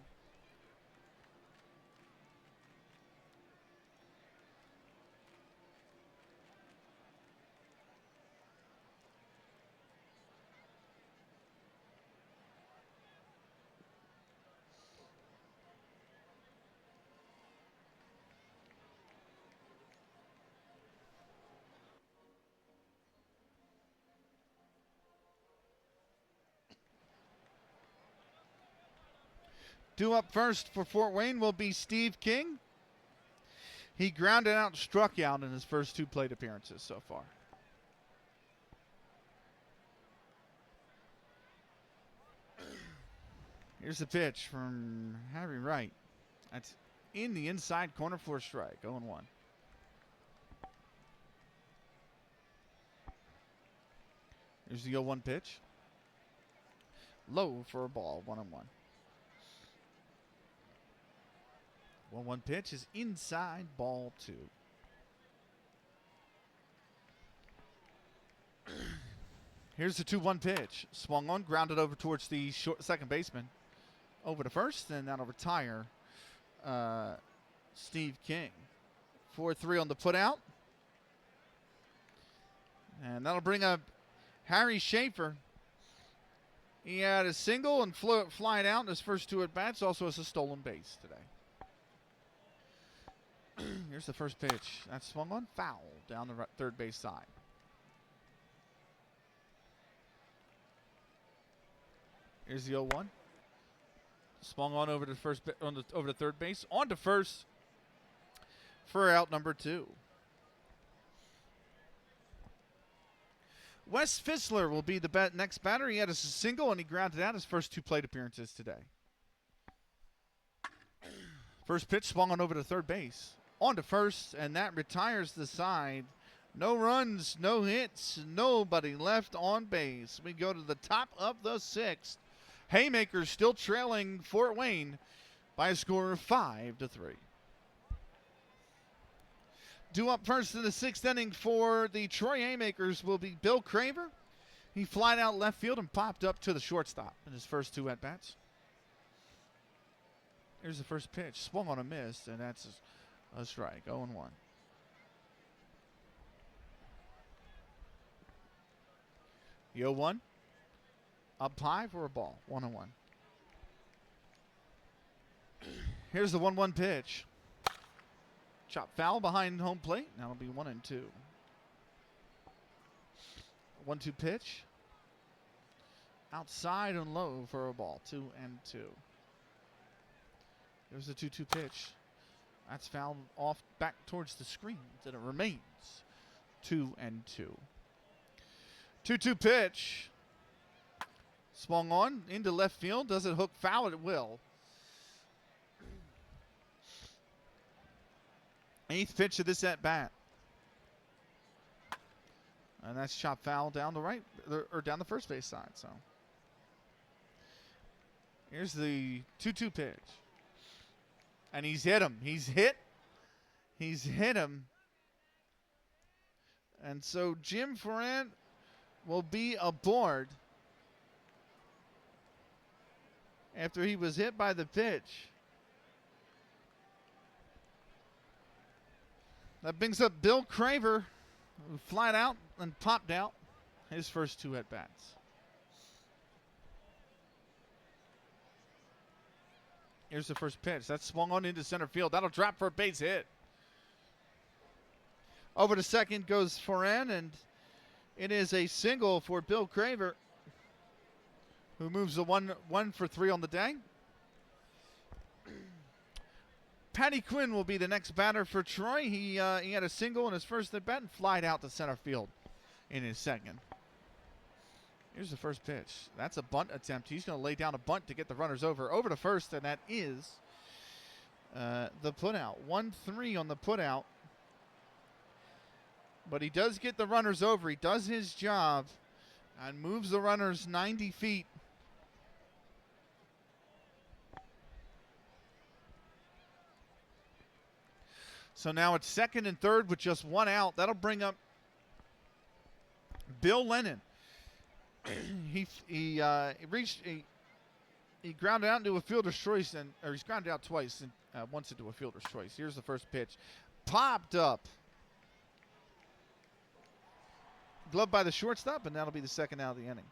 Due up first for Fort Wayne will be Steve King. He grounded out and struck out in his first 2 plate appearances so far. Here's the pitch from Harry Wright. That's in the inside corner for a strike. 0-1. Here's the 0-1 pitch. Low for a ball. 1-1. 1-1 pitch is inside, ball 2. Here's the 2-1 pitch. Swung on, grounded over towards the second baseman. Over to first, and that'll retire Steve King. 4-3 on the putout. And that'll bring up Harry Schaefer. He had a single and flying out in his first 2 at-bats. Also has a stolen base today. Here's the first pitch. That's swung on, foul down the third base side. Here's the 0-1. Swung on over to over to third base, on to first for out number 2. Wes Fissler will be the next batter. He had a single and he grounded out his first 2 plate appearances today. First pitch swung on over to third base. On to first, and that retires the side. No runs, no hits, nobody left on base. We go to the top of the 6th. Haymakers still trailing Fort Wayne by a score of 5-3. Due up first in the 6th inning for the Troy Haymakers will be Bill Craver. He flied out left field and popped up to the shortstop in his first 2 at-bats. Here's the first pitch. Swung on a miss, and that's a strike. 0-1. The 0-1. Up high for a ball. 1-1. Here's the 1-1 pitch. Chop foul behind home plate. Now it'll be 1-2. 1-2 pitch. Outside and low for a ball. 2-2. There's the 2-2 pitch. That's fouled off back towards the screens, and it remains 2-2. 2-2 pitch. Swung on into left field. Does it hook foul? It will. 8th pitch of this at bat. And that's chopped foul down the right, or down the first base side. So Here's the 2-2 pitch. And he's hit him. He's hit him. And so Jim Ferrand will be aboard after he was hit by the pitch. That brings up Bill Craver, who flied out and popped out his first 2 at-bats. Here's the first pitch. That's swung on into center field. That'll drop for a base hit. Over to second goes Ferrand, and it is a single for Bill Craver, who moves the 1 for 3 on the day. Patty Quinn will be the next batter for Troy. He had a single in his first at bat and flied out to center field in his second. Here's the first pitch. That's a bunt attempt. He's going to lay down a bunt to get the runners over to first, and that is the putout. 1-3 on the putout. But he does get the runners over. He does his job and moves the runners 90 feet. So now it's second and third with just 1 out. That'll bring up Bill Lennon. He grounded out into a fielder's choice, or he's grounded out twice and once into a fielder's choice. Here's the first pitch. Popped up. Gloved by the shortstop, and that'll be the second out of the inning.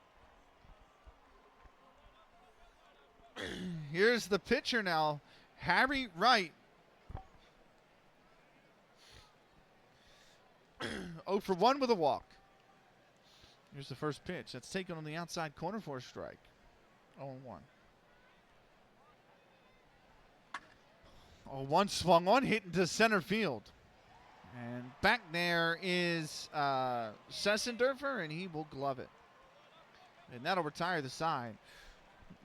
Here's the pitcher now, Harry Wright. 0 for 1 with a walk. Here's the first pitch. That's taken on the outside corner for a strike. 0-1. 0-1 swung on, hit into center field. And back there is Sessendorfer, and he will glove it. And that'll retire the side.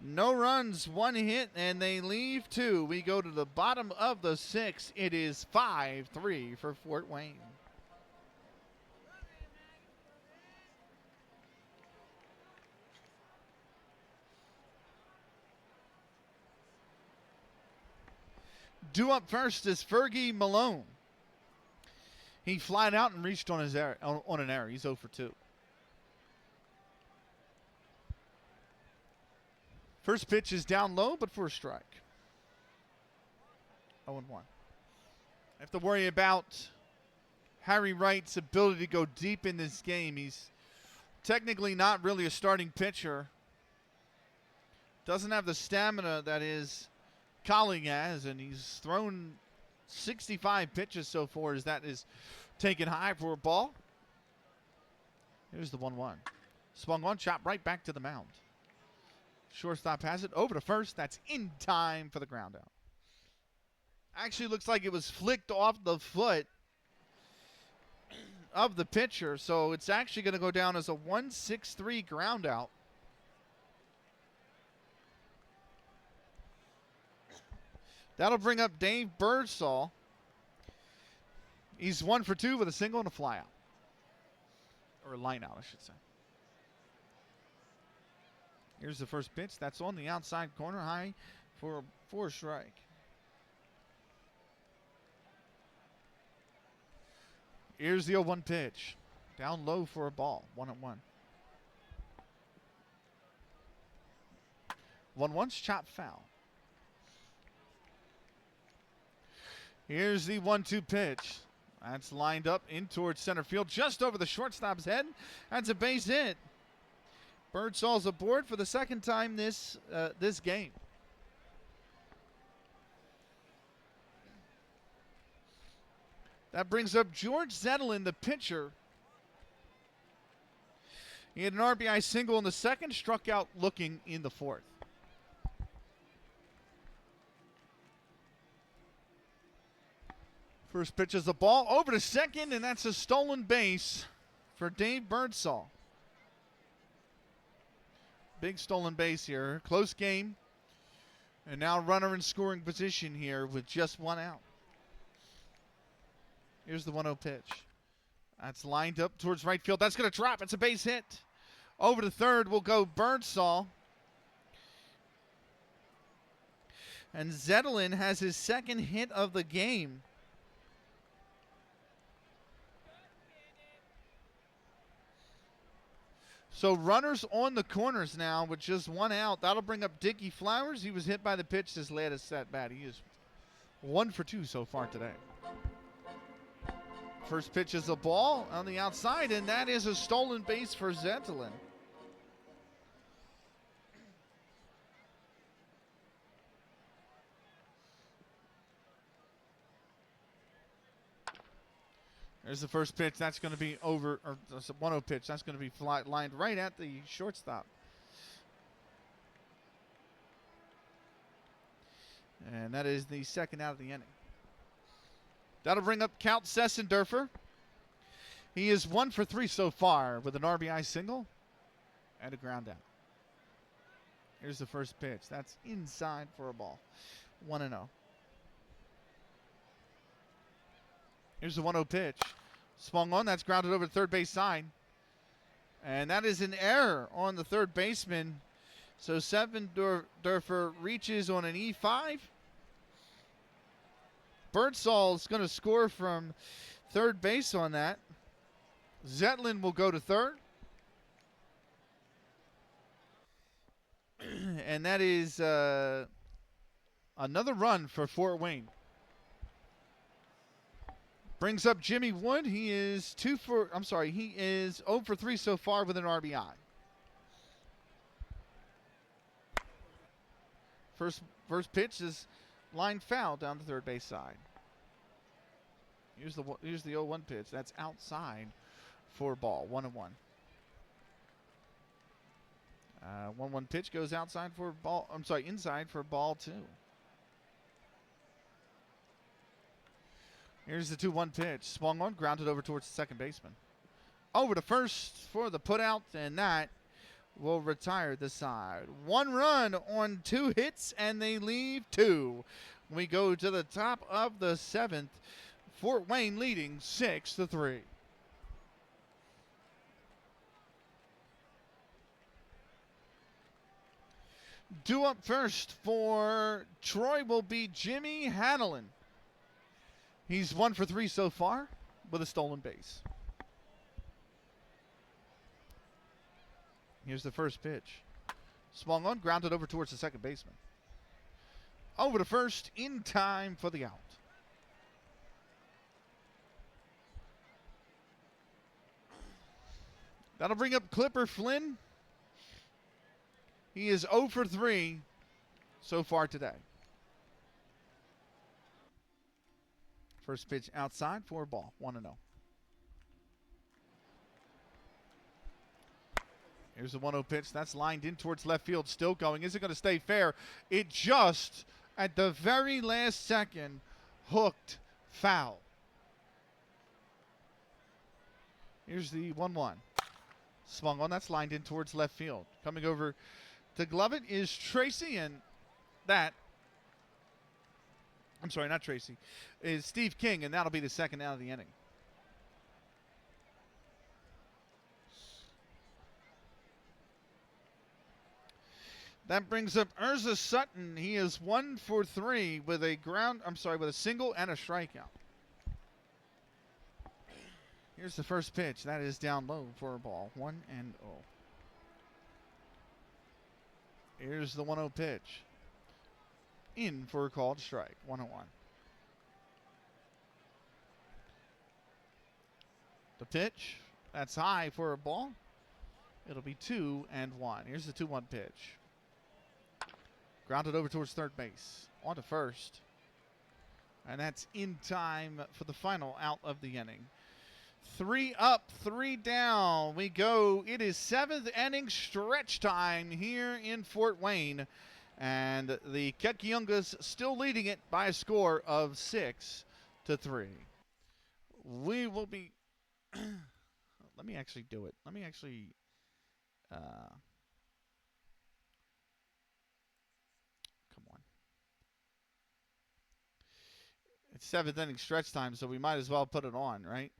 No runs, 1 hit, and they leave 2. We go to the bottom of the 6th. It is 5-3 for Fort Wayne. Due up first is Fergie Malone. He flied out and reached on an error. He's 0 for 2. First pitch is down low, but for a strike. 0-1. I have to worry about Harry Wright's ability to go deep in this game. He's technically not really a starting pitcher. Doesn't have the stamina that his colleague has, and he's thrown 65 pitches so far as that is taken high for a ball. Here's the 1-1. Swung on, chopped right back to the mound. Shortstop has it over to first. That's in time for the ground out. Actually looks like it was flicked off the foot of the pitcher, so it's actually going to go down as a 1-6-3 ground out. That'll bring up Dave Birdsall. He's 1 for 2 with a single and a fly out. Or a line out, I should say. Here's the first pitch. That's on the outside corner, high for a strike. Here's the 0-1 pitch. Down low for a ball. 1-1. 1-1's chopped foul. Here's the 1-2 pitch. That's lined up in towards center field, just over the shortstop's head. That's a base hit. Birdsall's aboard for the second time this game. That brings up George Zedelin, the pitcher. He had an RBI single in the second, struck out looking in the fourth. First pitch is the ball over to second, and that's a stolen base for Dave Birdsall. Big stolen base here. Close game. And now runner in scoring position here with just 1 out. Here's the 1-0 pitch. That's lined up towards right field. That's going to drop. It's a base hit. Over to third will go Birdsall. And Zeppelin has his second hit of the game. So runners on the corners now with just one out. That'll bring up Dickie Flowers. He was hit by the pitch this latest at bat. He is 1 for 2 so far today. First pitch is a ball on the outside, and that is a stolen base for Zeppelin. There's the first pitch. That's going to be over, or it's a 1-0 pitch. That's going to be lined right at the shortstop. And that is the second out of the inning. That'll bring up Count Sessendorfer. He is 1 for 3 so far with an RBI single and a ground out. Here's the first pitch. That's inside for a ball. 1-0. Here's the 1-0 pitch. Swung on. That's grounded over to third base side. And that is an error on the third baseman. So Sessendorfer reaches on an E5. Birdsall is going to score from third base on that. Zeppelin will go to third. And that is another run for Fort Wayne. Brings up Jimmy Wood. He is 0 for 3 so far with an RBI. First pitch is line foul down the third base side. Here's the 0-1 pitch. That's outside for ball. 1-1. 1-1 pitch goes outside for ball. Inside for ball 2. Here's the 2-1 pitch. Swung on, grounded over towards the second baseman. Over to first for the putout, and that will retire the side. 1 run on 2 hits, and they leave 2. We go to the top of the 7th. Fort Wayne leading 6-3. Due up first for Troy will be Jimmy Hanlon. He's 1 for 3 so far with a stolen base. Here's the first pitch. Swung on, grounded over towards the second baseman. Over to first in time for the out. That'll bring up Clipper Flynn. He is 0 for 3 so far today. First pitch outside for a ball. 1-0. Here's the 1-0 pitch. That's lined in towards left field. Still going. Is it going to stay fair? It just, at the very last second, hooked foul. Here's the 1-1. Swung on. That's lined in towards left field. Coming over to glove it is Tracy, and that, I'm sorry, not Tracy, is Steve King, and that'll be the second out of the inning. That brings up Urza Sutton. He is 1 for 3 with a with a single and a strikeout. Here's the first pitch. That is down low for a ball. 1-0. Here's the 1-0 pitch. In for a called strike. 1-1. The pitch. That's high for a ball. It'll be 2-1. Here's the 2-1 pitch. Grounded over towards third base. On to first. And that's in time for the final out of the inning. 3 up, 3 down. We go. It is 7th inning stretch time here in Fort Wayne. And the Kekiongas still leading it by a score of 6-3. We will be... Let me actually do it. Let me actually... Come on. It's 7th inning stretch time, so we might as well put it on, right?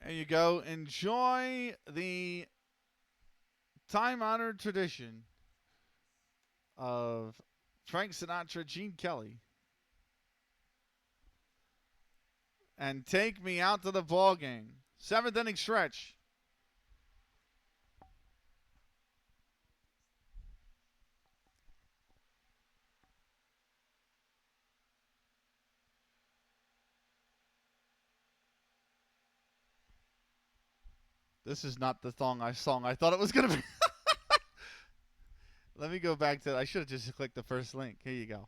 There you go. Enjoy the time-honored tradition of Frank Sinatra, Gene Kelly, and take me out to the ball game. 7th inning stretch. This is not the song I thought it was going to be. Let me go back to, I should have just clicked the first link. Here you go.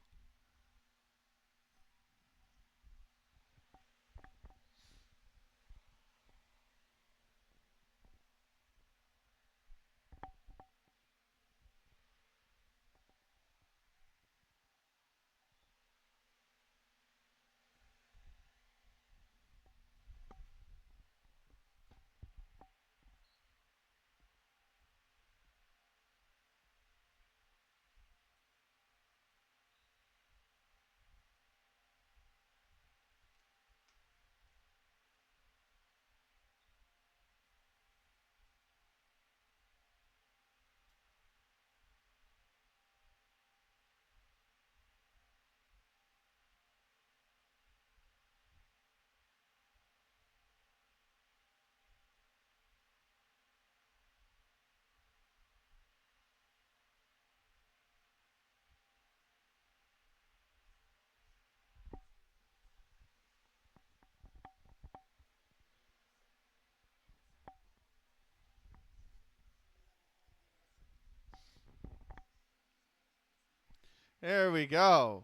There we go.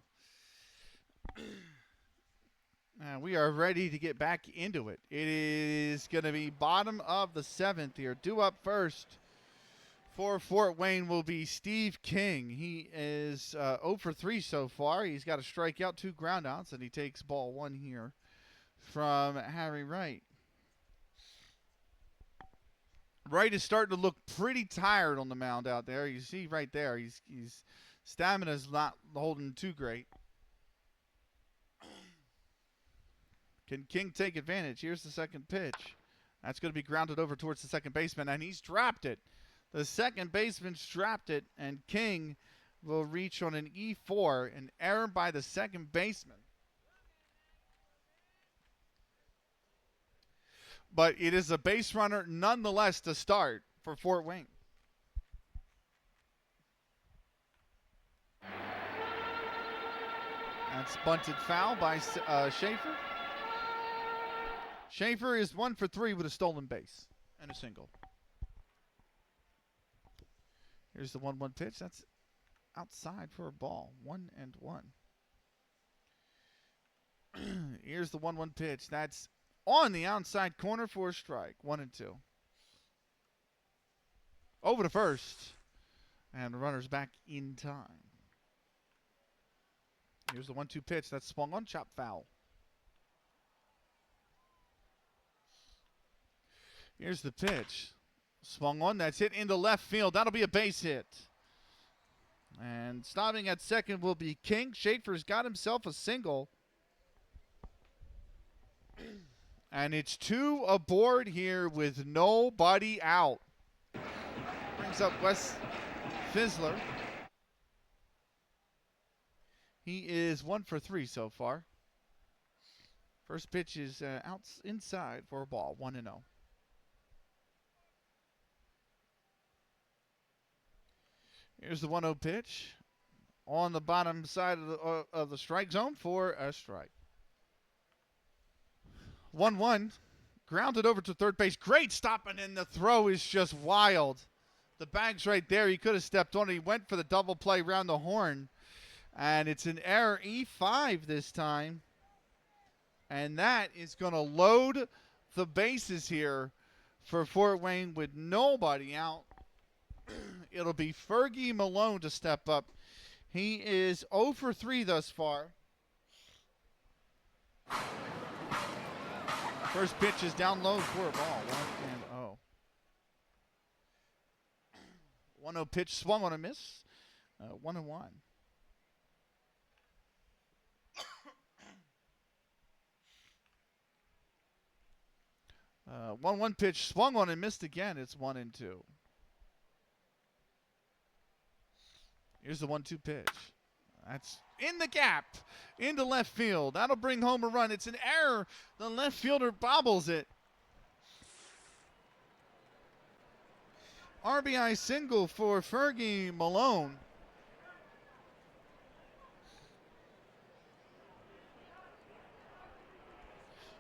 And we are ready to get back into it. It is going to be bottom of the 7th here. Due up first for Fort Wayne will be Steve King. He is 0 for 3 so far. He's got a strikeout, 2 groundouts, and he takes ball 1 here from Harry Wright. Wright is starting to look pretty tired on the mound out there. You see right there, he's stamina's not holding too great. Can King take advantage? Here's the second pitch. That's going to be grounded over towards the second baseman, and he's dropped it. The second baseman's dropped it, and King will reach on an E4, an error by the second baseman. But it is a base runner nonetheless to start for Fort Wayne. That's bunted foul by Schaefer. Schaefer is 1 for 3 with a stolen base and a single. Here's the 1-1 pitch. That's outside for a ball. 1-1. Here's the 1-1 pitch. That's on the outside corner for a strike. 1-2. Over to first. And the runner's back in time. Here's the 1-2 pitch. That's swung on, chop foul. Here's the pitch. Swung on. That's hit into left field. That'll be a base hit. And stopping at second will be King. Schaefer's got himself a single. And it's 2 aboard here with nobody out. Brings up Wes Fizzler. He is 1 for 3 so far. First pitch is out inside for a ball. 1-0. Here's the 1-0 pitch on the bottom side of the strike zone for a strike. 1-1. Grounded over to third base. Great stop, and then the throw is just wild. The bag's right there. He could have stepped on it. He went for the double play around the horn. And it's an error, E5 this time. And that is going to load the bases here for Fort Wayne with nobody out. It'll be Fergie Malone to step up. He is 0 for 3 thus far. First pitch is down low for a ball. 1-0. 1-0 pitch swung on a miss. 1-1. 1-1 pitch swung on and missed again. It's 1-2. Here's the 1-2 pitch. That's in the gap, into left field. That'll bring home a run. It's an error. The left fielder bobbles it. RBI single for Fergie Malone.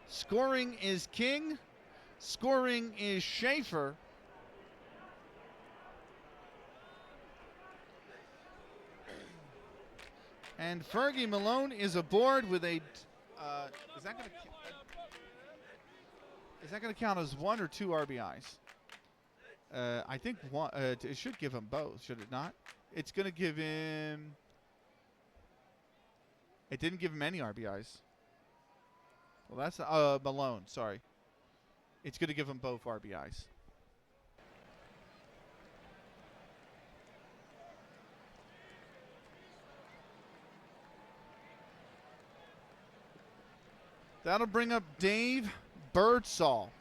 Scoring is king. Scoring is Schaefer. And Fergie Malone is aboard with a. Is that going to count as 1 or 2 RBIs? I think one. It should give him both, should it not? It's going to give him. It didn't give him any RBIs. Well, that's Malone. Sorry. It's going to give him both RBIs. That'll bring up Dave Birdsall.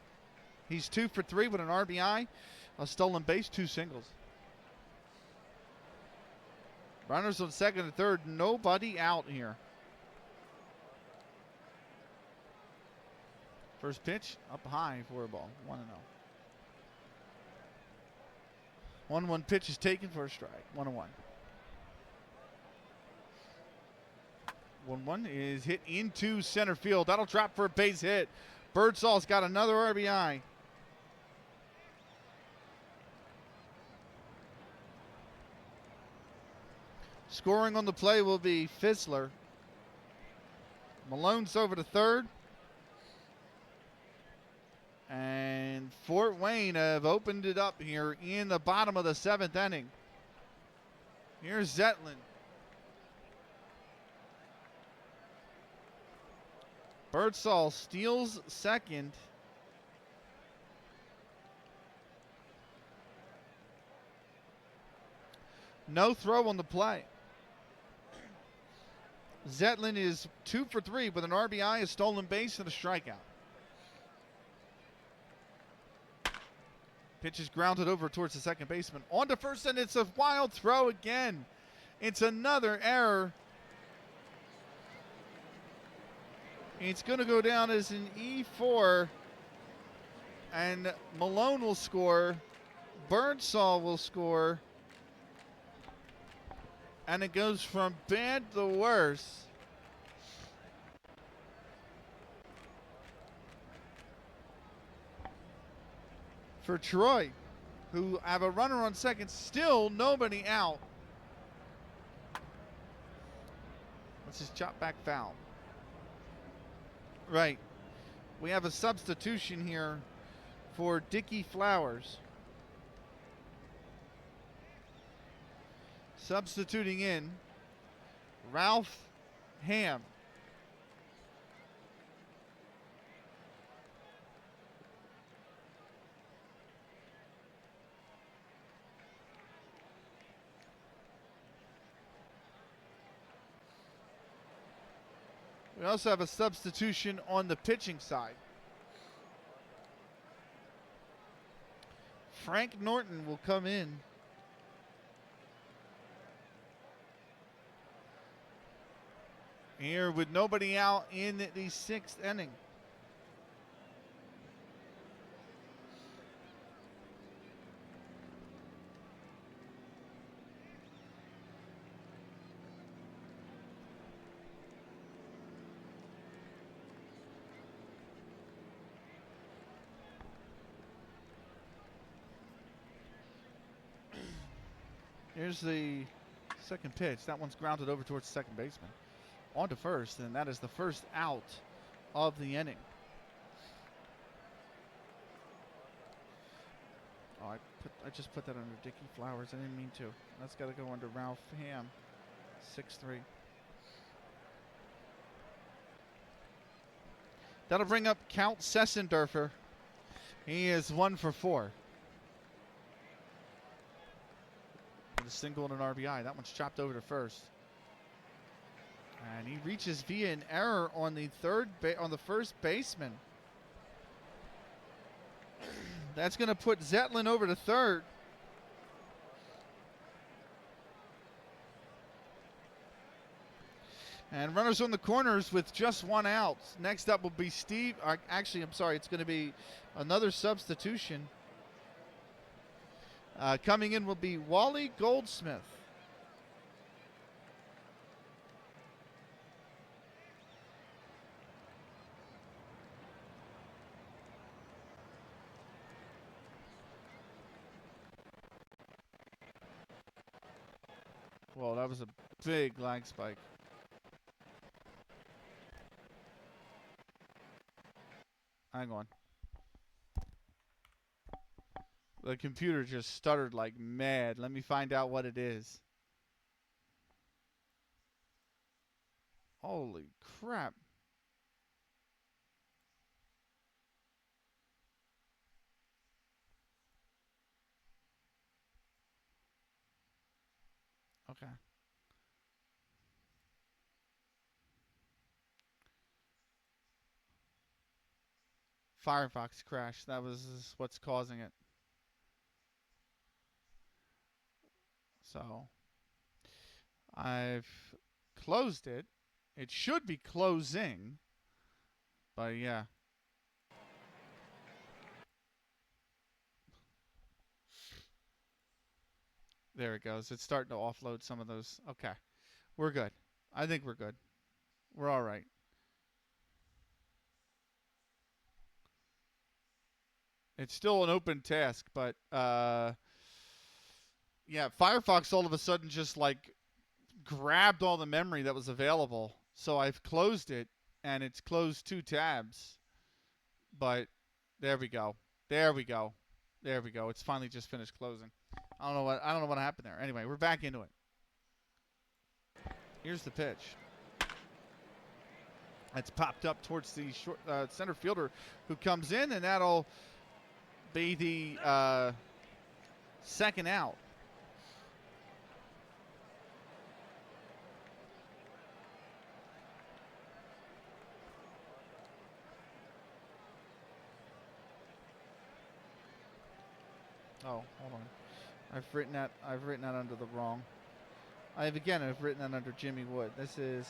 He's 2 for 3 with an RBI, a stolen base, 2 singles. Runners on second and third, nobody out here. First pitch, up high for a ball, 1-0. 1-1 pitch is taken for a strike, 1-1. 1-1 is hit into center field. That'll drop for a base hit. Birdsall's got another RBI. Scoring on the play will be Fisler. Malone's over to third. And Fort Wayne have opened it up here in the bottom of the 7th inning. Here's Zetlin. Birdsall steals second. No throw on the play. Zetlin is 2 for 3 with an RBI, a stolen base, and a strikeout. Pitch is grounded over towards the second baseman. On to first, and it's a wild throw again. It's another error. It's going to go down as an E4. And Malone will score. Birdsall will score. And it goes from bad to worse. For Troy, who have a runner on second, still nobody out. Let's just chop back foul. Right. We have a substitution here for Dickie Flowers. Substituting in Ralph Ham. We also have a substitution on the pitching side. Frank Norton will come in. Here with nobody out in the 6th inning. Here's the second pitch. That one's grounded over towards the second baseman. On to first, and that is the first out of the inning. Oh, I just put that under Dickie Flowers. I didn't mean to. That's got to go under Ralph Ham, 6'3". That'll bring up Count Sessendorfer. He is 1 for 4. With a single and an RBI. That one's chopped over to first. And he reaches via an error on the first baseman. That's going to put Zetlin over to third. And runners on the corners with just one out. Next up will be Steve. Actually, I'm sorry. It's going to be another substitution. Coming in will be Wally Goldsmith. Whoa, that was a big lag spike. Hang on. The computer just stuttered like mad. Let me find out what it is. Holy crap. Okay. Firefox crashed. That was what's causing it. So I've closed it. It should be closing. But yeah. There it goes. It's starting to offload some of those. Okay. We're good. I think we're good. We're all right. It's still an open task, but yeah, Firefox all of a sudden just like grabbed all the memory that was available. So I've closed it, and it's closed 2 tabs. But there we go. There we go. There we go. It's finally just finished closing. I don't know what happened there. Anyway, we're back into it. Here's the pitch. It's popped up towards the short, center fielder who comes in, and that'll be the second out. Oh, hold on. I've written that under the wrong. I've written that under Jimmy Wood. This is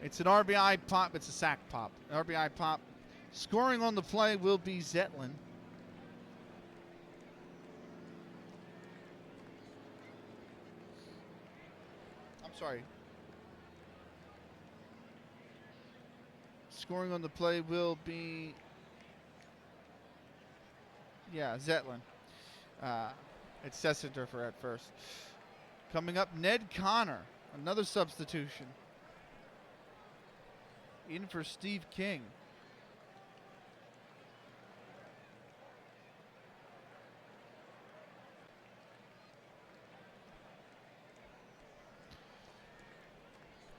it's an RBI pop. It's a sac pop. An RBI pop. Scoring on the play will be Zetlin. I'm sorry. Scoring on the play will be, yeah, Zetlin. It's Sessendorfer at first. Coming up, Ned Connor, another substitution. In for Steve King.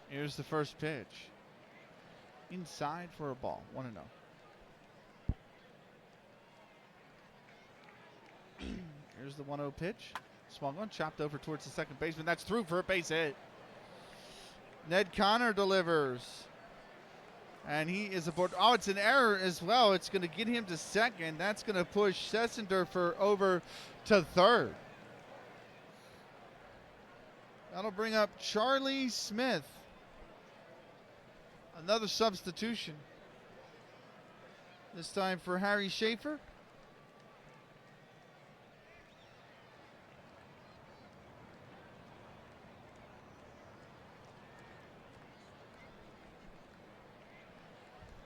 Here's the first pitch. Inside for a ball. 1-0. Here's the 1-0 pitch. Swung on, chopped over towards the second baseman. That's through for a base hit. Ned Connor delivers. And he is aboard. Oh, it's an error as well. It's going to get him to second. That's going to push Sessendorfer over to third. That'll bring up Charlie Smith. Another substitution. This time for Harry Schaefer.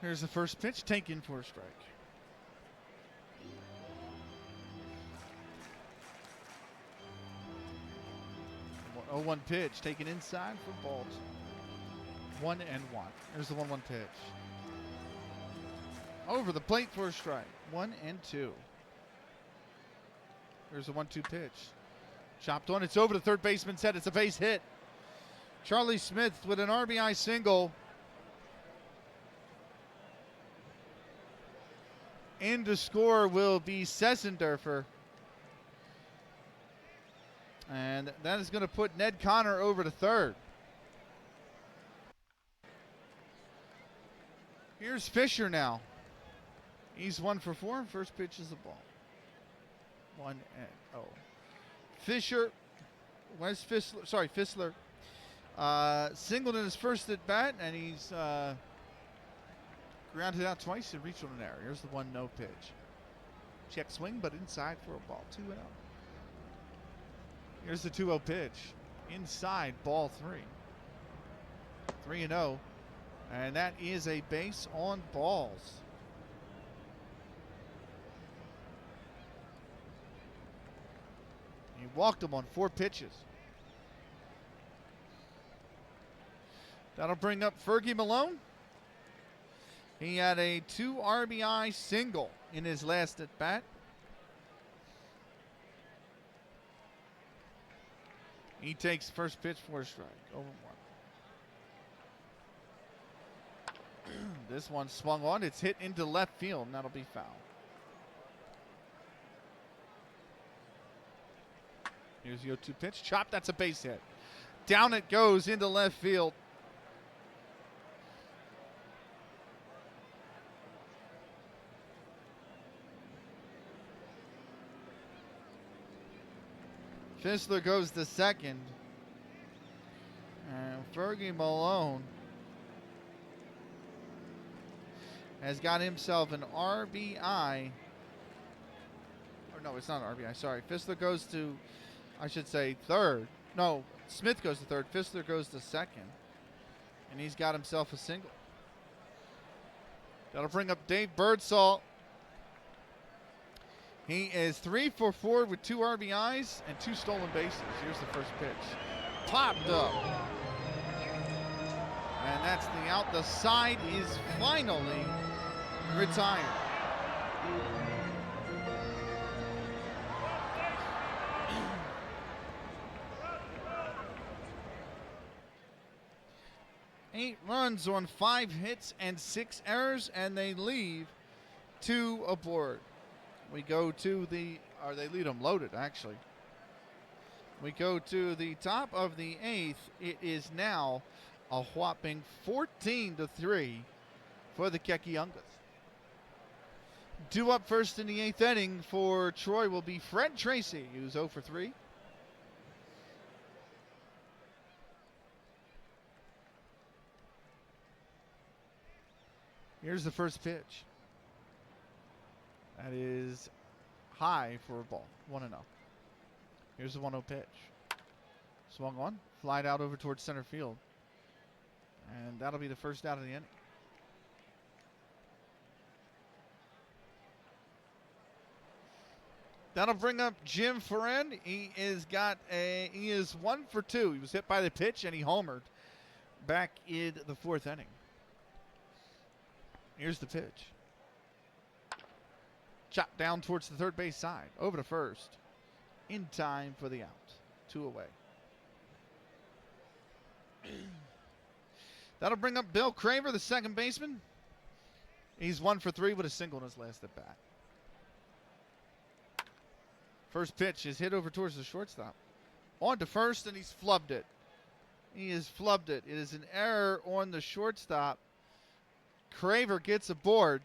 Here's the first pitch, taken for a strike. 0-1 pitch, taken inside for balls. 1-1. Here's the 1-1 pitch. Over the plate for a strike. 1-2. Here's the 1-2 pitch. Chopped on. It's over the third baseman's head. It's a base hit. Charlie Smith with an RBI single. In to score will be Sessendorfer. And that is going to put Ned Connor over to third. Here's Fisher now. He's 1 for 4. First pitch is the ball. 1-0. Fisher, Fissler, singled in his first at bat, and he's grounded out twice and reached on an error. Here's the 1-0 pitch. Check swing, but inside for a ball. 2-0. Here's the 2-0 pitch. Inside, ball 3. 3-0. And that is a base on balls. He walked him on 4 pitches. That'll bring up Fergie Malone. He had a 2 RBI single in his last at bat. He takes first pitch for a strike. 0-1. This one swung on. It's hit into left field, and that'll be foul. Here's the 0-2 pitch. Chop, that's a base hit. Down it goes into left field. Fissler goes to second. And Fergie Malone has got himself an RBI. Or no, it's not an RBI. Sorry. Fissler goes to, I should say, third. No, Smith goes to third. Fissler goes to second. And he's got himself a single. That'll bring up Dave Birdsall. He is 3 for 4 with 2 RBIs and 2 stolen bases. Here's the first pitch. Popped up. And that's the out. The side is finally retired. Eight runs on 5 hits and 6 errors, and they leave 2 aboard. We go to the, or they lead them loaded, actually. We go to the top of the 8th. It is now a whopping 14-3 for the Kekiongas. Due up first in the 8th inning for Troy will be Fred Tracy, who's 0 for 3. Here's the first pitch. That is high for a ball. 1-0. Here's the 1-0 pitch. Swung on. Flied out over towards center field. And that'll be the first out of the inning. That'll bring up Jim Ferren. He is 1 for 2. He was hit by the pitch and he homered back in the 4th inning. Here's the pitch. Chopped down towards the third base side. Over to first. In time for the out. 2 away. That'll bring up Bill Craver, the second baseman. He's 1 for 3 with a single in his last at bat. First pitch is hit over towards the shortstop. On to first, and he's flubbed it. He has flubbed it. It is an error on the shortstop. Craver gets aboard.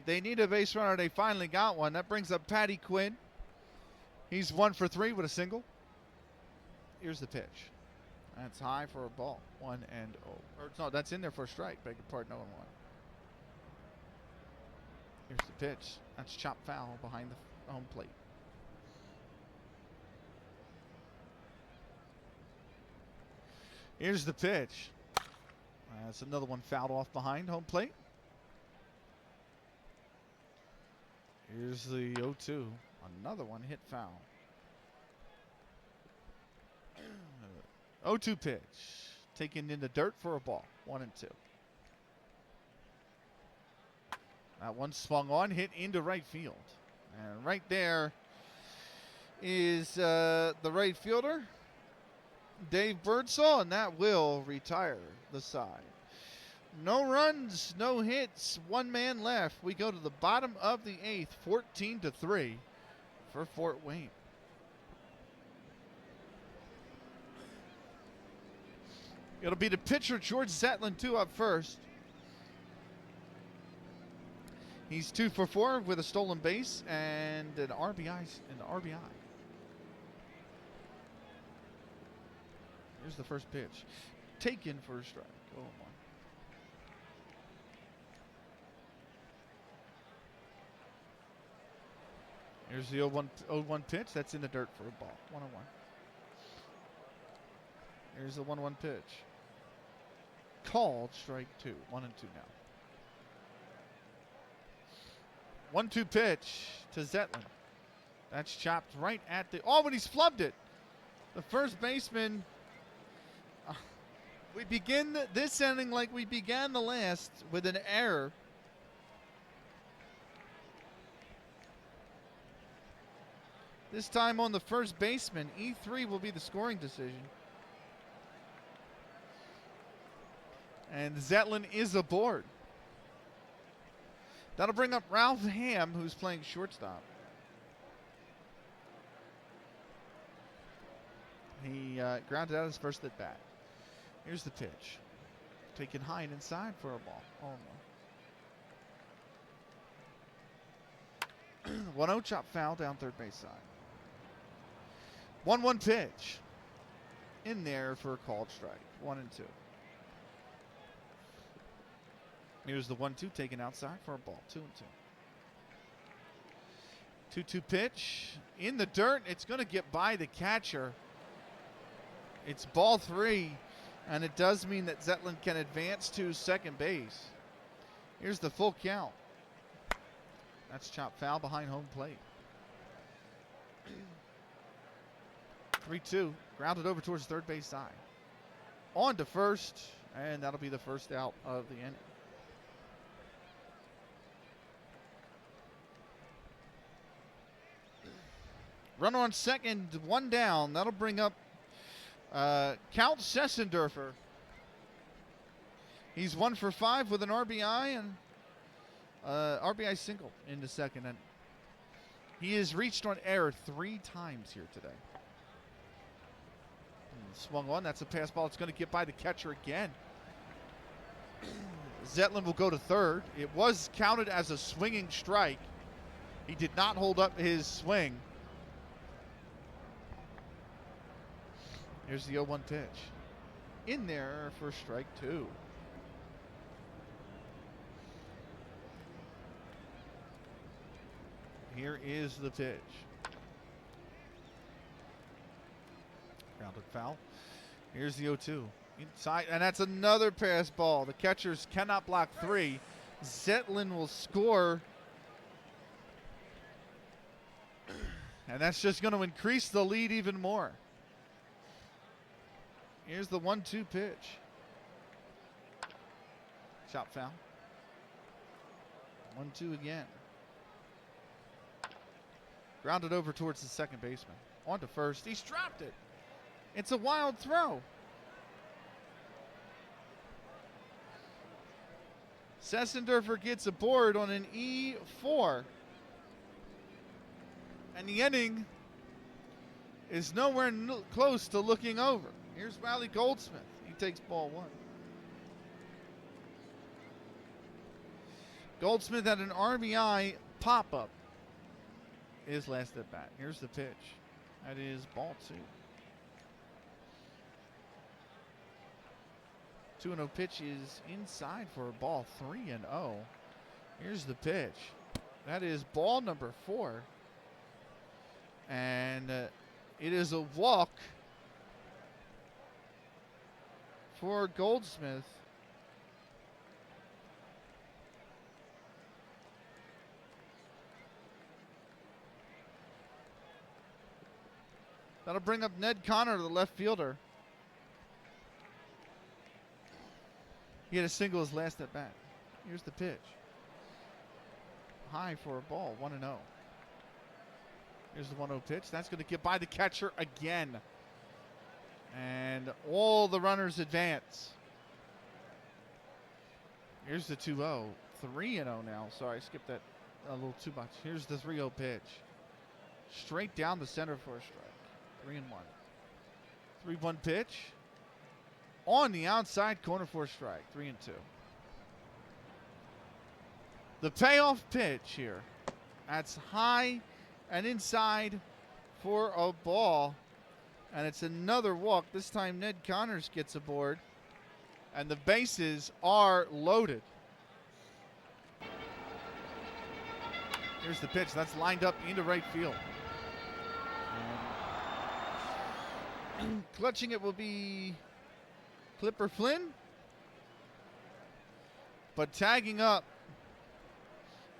They need a base runner. They finally got one. That brings up Patty Quinn. He's 1 for 3 with a single. Here's the pitch. That's high for a ball. 1-0. Or no, that's in there for a strike. Beg your pardon. 0-1. Here's the pitch. That's chopped foul behind the home plate. Here's the pitch. That's another one fouled off behind home plate. Here's the 0-2. Another one hit foul. 0-2 pitch. Taken in the dirt for a ball. 1-2. That one swung on, hit into right field. And right there is the right fielder, Dave Birdsall, and that will retire the side. No runs, no hits, 1 man left. We go to the bottom of the 8th, 14-3 for Fort Wayne. It'll be the pitcher, George Zetlin, 2 up first. He's 2 for 4 with a stolen base and an RBI. Here's the first pitch. Taken for a strike. Oh, my. Here's the 0-1 pitch. That's in the dirt for a ball. 1-1. Here's the 1-1 pitch. Called strike 2. 1-2 now. 1-2 pitch to Zetlin. That's chopped right at the... Oh, but he's flubbed it. The first baseman... we begin this inning like we began the last with an error. This time on the first baseman. E3 will be the scoring decision. And Zetlin is aboard. That'll bring up Ralph Ham, who's playing shortstop. He grounded out his first at bat. Here's the pitch. Taken high and inside for a ball. Oh, no. 1-0 chop foul down third base side. 1-1 pitch. In there for a called strike. 1-2. Here's the 1-2 taken outside for a ball. 2-2. 2-2 pitch. In the dirt. It's going to get by the catcher. It's ball 3. And it does mean that Zetlin can advance to second base. Here's the full count. That's chopped foul behind home plate. 3-2. Grounded over towards third base side. On to first. And that'll be the first out of the inning. Runner on second, 1 down. That'll bring up Count Sessendorfer. He's 1 for 5 with an RBI and RBI single in the second. And he has reached on error 3 times here today. Swung on. That's a pass ball. It's going to get by the catcher again. Zetlin will go to third. It was counted as a swinging strike. He did not hold up his swing. Here's the 0-1 pitch. In there for strike 2. Here is the pitch. Grounded foul. Here's the 0-2. Inside, and that's another pass ball. The catchers cannot block 3. Zetlin will score. And that's just going to increase the lead even more. Here's the 1-2 pitch. Chop foul. 1-2 again. Grounded over towards the second baseman. On to first. He's dropped it. It's a wild throw. Sessendorfer gets aboard on an E4. And the inning is nowhere close to looking over. Here's Riley Goldsmith. He takes ball 1. Goldsmith had an RBI pop-up his last at bat. Here's the pitch. That is ball 2. 2-0 pitch is inside for a ball 3-0. Here's the pitch. That is ball number 4. And it is a walk for Goldsmith. That'll bring up Ned Connor, the left fielder. He had a single his last at bat. Here's the pitch. High for a ball, 1-0. Here's the 1-0 pitch. That's going to get by the catcher again. And all the runners advance. Here's the 2-0. 3-0 now. Sorry, I skipped that a little too much. Here's the 3-0 pitch. Straight down the center for a strike. 3-1. 3-1 pitch. on the outside corner for a strike. 3-2. The payoff pitch here. That's high and inside for a ball. And it's another walk. This time Ned Connors gets aboard. And the bases are loaded. Here's the pitch. That's lined up into right field. And clutching it will be Clipper Flynn. But tagging up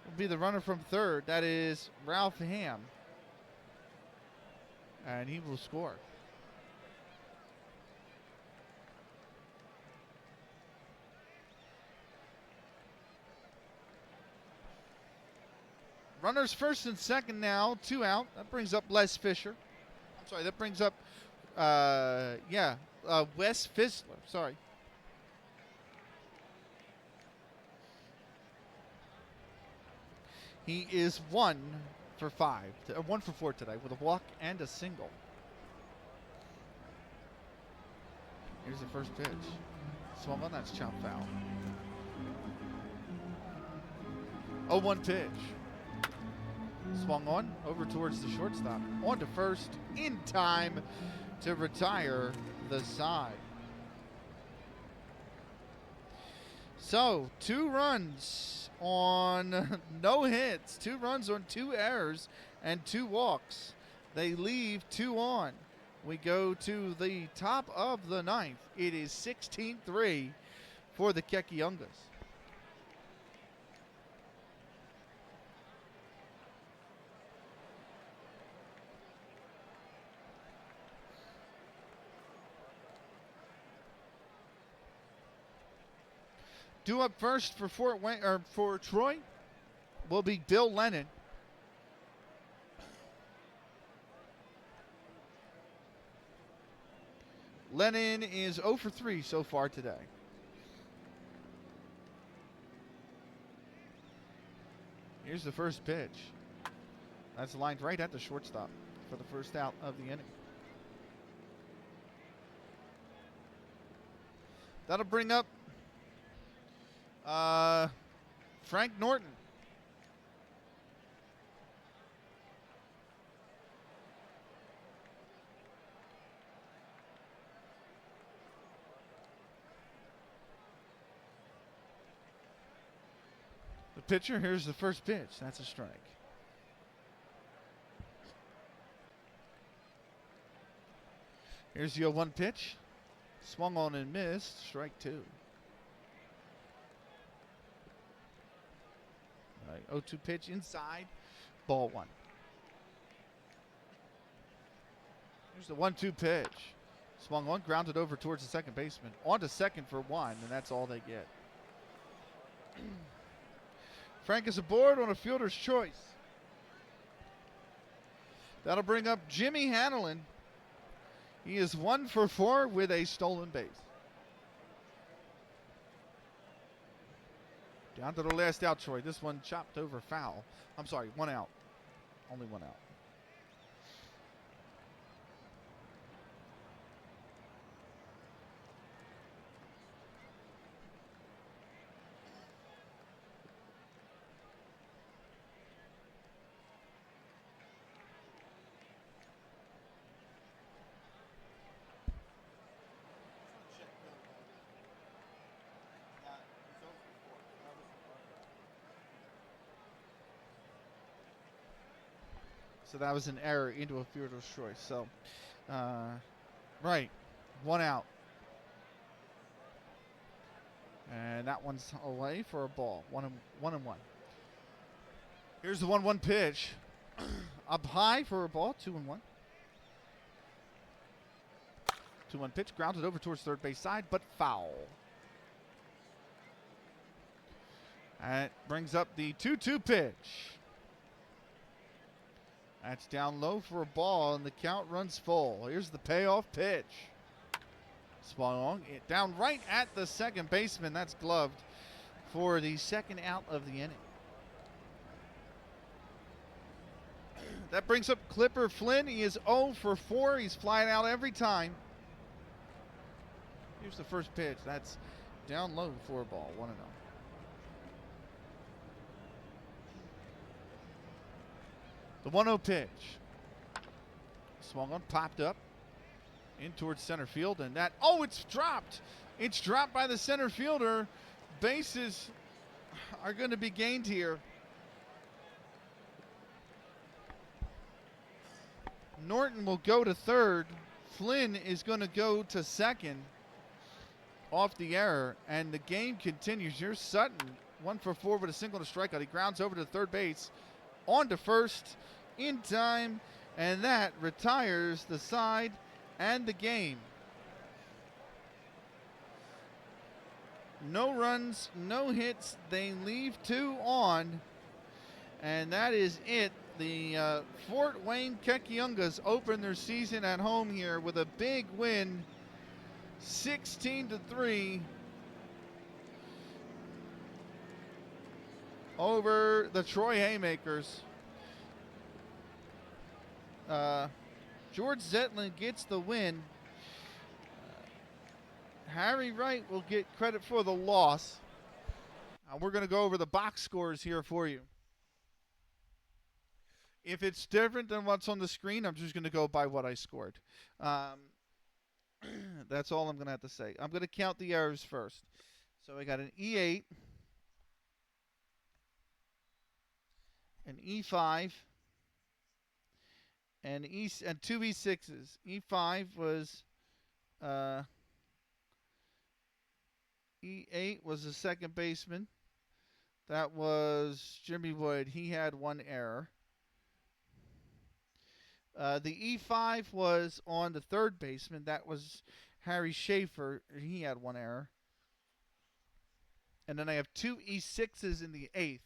will be the runner from third. That is Ralph Ham. And he will score. Runners first and second now, 2 out. That brings up Les Fisher. I'm sorry, that brings up, Wes Fisler. Sorry. He is 1 for 4 today with a walk and a single. Here's the first pitch. Swung on, that's chop foul. 0-1 pitch. Swung on, over towards the shortstop. On to first, in time to retire the side. So, 2 runs on no hits, 2 runs on 2 errors, and 2 walks. They leave 2 on. We go to the top of the 9th. It is 16-3 for the Kekiongas. Due up first for Fort Wayne, or for Troy, will be Bill Lennon. Lennon is 0 for 3 so far today. Here's the first pitch. That's lined right at the shortstop for the first out of the inning. That'll bring up Frank Norton. The pitcher, here's the first pitch. That's a strike. Here's the 0-1 pitch. Swung on and missed. Strike 2. All right, 0-2 pitch inside. Ball 1. Here's the 1-2 pitch. Swung on, grounded over towards the second baseman. On to second for 1, and that's all they get. Frank is aboard on a fielder's choice. That'll bring up Jimmy Hanlon. He is 1 for 4 with a stolen base. Down to the last out, Troy. This one chopped over foul. I'm sorry, 1 out. Only 1 out. So that was an error into a fielder's choice. So, right, 1 out. And that one's away for a ball. 1 and 1. Here's the 1-1 pitch. Up high for a ball. 2 and 1. 2-1 pitch. Grounded over towards third base side, but foul. And it brings up the 2-2 pitch. That's down low for a ball, and the count runs full. Here's the payoff pitch. Swung on, down right at the second baseman. That's gloved for the second out of the inning. That brings up Clipper Flynn. He is 0 for 4. He's flying out every time. Here's the first pitch. That's down low for a ball. 1-0. The 1-0 pitch. Swung on, popped up in towards center field, and that, oh, it's dropped. It's dropped by the center fielder. Bases are going to be gained here. Norton will go to third. Flynn is going to go to second off the error, and the game continues. Here's Sutton, 1 for 4 with a single to strikeout. He grounds over to third base, on to first, in time, and that retires the side and the game. No runs, no hits. They leave 2 on, and that is it. The Fort Wayne Kekiongas open their season at home here with a big win, 16-3 over the Troy Haymakers. George Zetlin gets the win. Harry Wright will get credit for the loss. We're going to go over the box scores here for you. If it's different than what's on the screen, I'm just going to go by what I scored. That's all I'm going to have to say. I'm going to count the errors first. So I got an E8, an E5, and two E6s. E5 was E8 was the second baseman. That was Jimmy Wood. He had 1 error. The E5 was on the third baseman. That was Harry Schaefer. He had 1 error. And then I have 2 E6s in the 8th.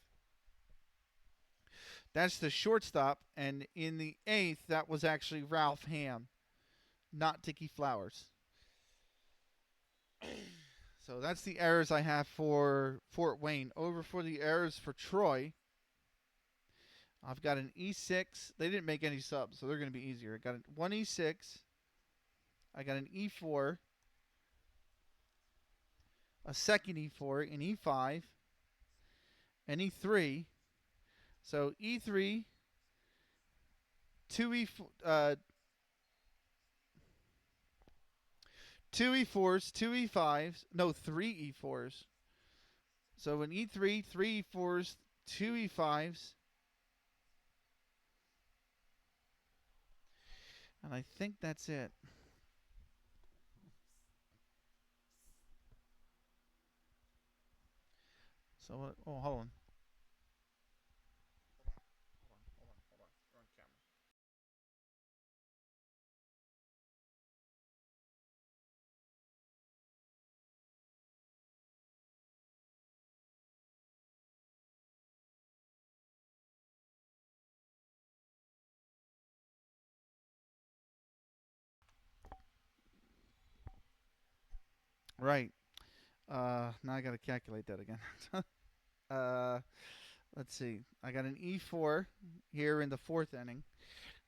That's the shortstop. And in the 8th, that was actually Ralph Ham, not Tiki Flowers. So that's the errors I have for Fort Wayne. Over for the errors for Troy. I've got an E6. They didn't make any subs, so they're going to be easier. I got 1 E6. I got an E4. A second E4, an E5. An E3. So E3, 2 E4, 2 E4s, 2 E5s, no, 3 E4s. So an E3, 3 E4s, 2 E5s. And I think that's it. So, oh, hold on. Hold on. You're on camera. Right. Now I got to calculate that again. Let's see. I got an E4 here in the 4th inning.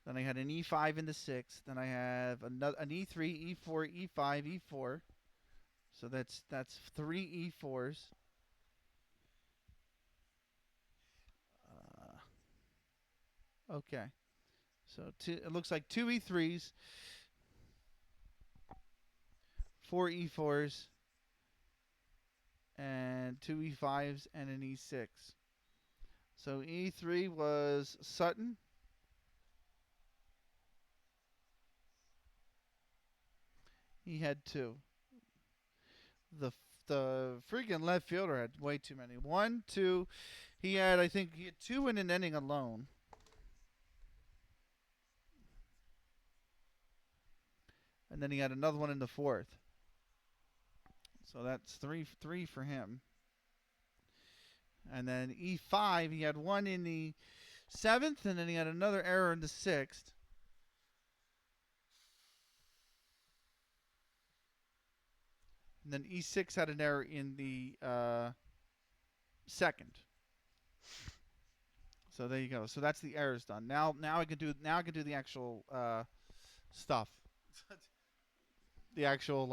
Then I had an E5 in the 6th. Then I have an E3, E4, E5, E4. So that's 3 E4s. Okay. So it looks like 2 E3s, 4 E4s, and 2 E5s, and an E6. So E3 was Sutton. He had 2. The freaking left fielder had way too many. 1, 2. I think he had 2 in an inning alone. And then he had another one in the 4th. So that's 3 for him. And then E5, he had 1 in the 7th, and then he had another error in the 6th. And then E6 had an error in the 2nd. So there you go. So that's the errors done. Now I can do the actual stuff. The actual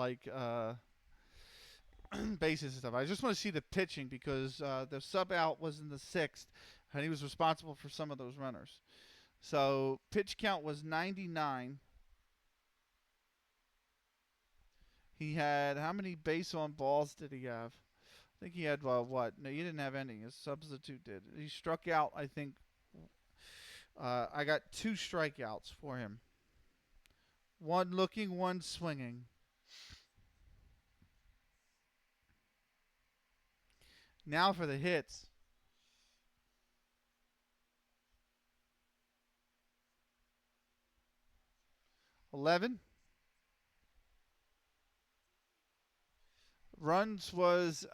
bases and stuff. I just want to see the pitching because the sub out was in the sixth, and he was responsible for some of those runners. So pitch count was 99. He had how many base on balls did he have? I think he had what? No, he didn't have any. His substitute did. He struck out. I think I got 2 strikeouts for him. One looking, one swinging. Now for the hits. 11. Runs was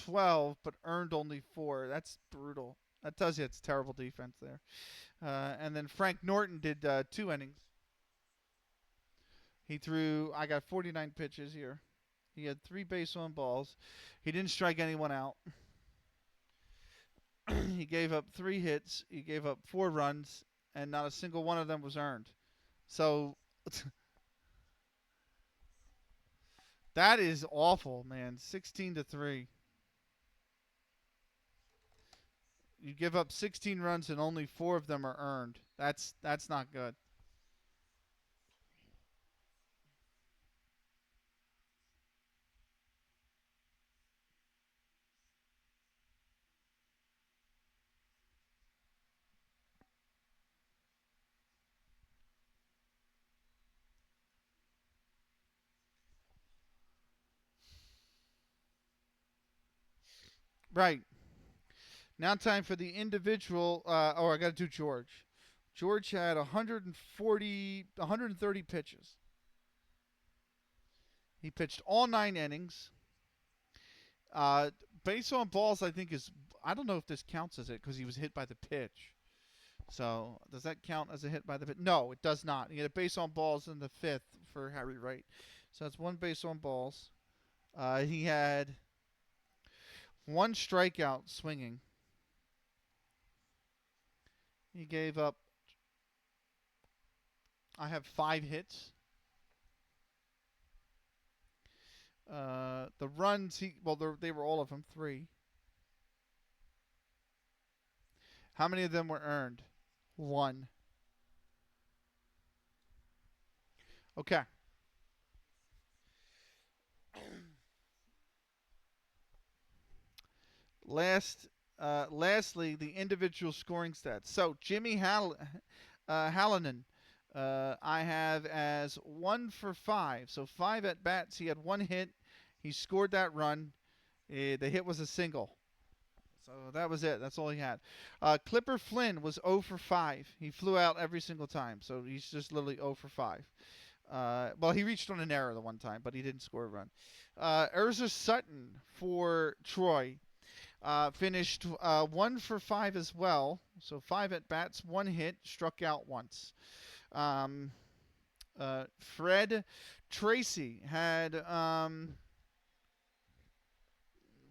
12, but earned only 4. That's brutal. That tells you it's terrible defense there. And then Frank Norton did 2 innings. He threw, I got 49 pitches here. He had 3 base on balls. He didn't strike anyone out. He gave up 3 hits. He gave up 4 runs, and not a single one of them was earned. So that is awful, man. 16-3. You give up 16 runs and only 4 of them are earned. That's not good. Right. Now time for the individual. I got to do George. George had 130 pitches. He pitched all 9 innings. Base on balls, I think is. I don't know if this counts as it because he was hit by the pitch. So does that count as a hit by the pitch? No, it does not. He had a base on balls in the 5th for Harry Wright. So that's 1 base on balls. He had 1 strikeout swinging. He gave up. I have 5 hits. The runs they were all of them 3. How many of them were earned? 1. Okay. Lastly, the individual scoring stats. So Jimmy Hallinan, I have as 1 for 5. So 5 at bats. He had 1 hit. He scored that run. The hit was a single. So that was it. That's all he had. Clipper Flynn was 0 for 5. He flew out every single time. So he's just literally 0 for 5. Well, he reached on an error the one time, but he didn't score a run. Urza Sutton for Troy finished 1 for 5 as well. So 5 at bats, 1 hit, struck out once. Fred Tracy had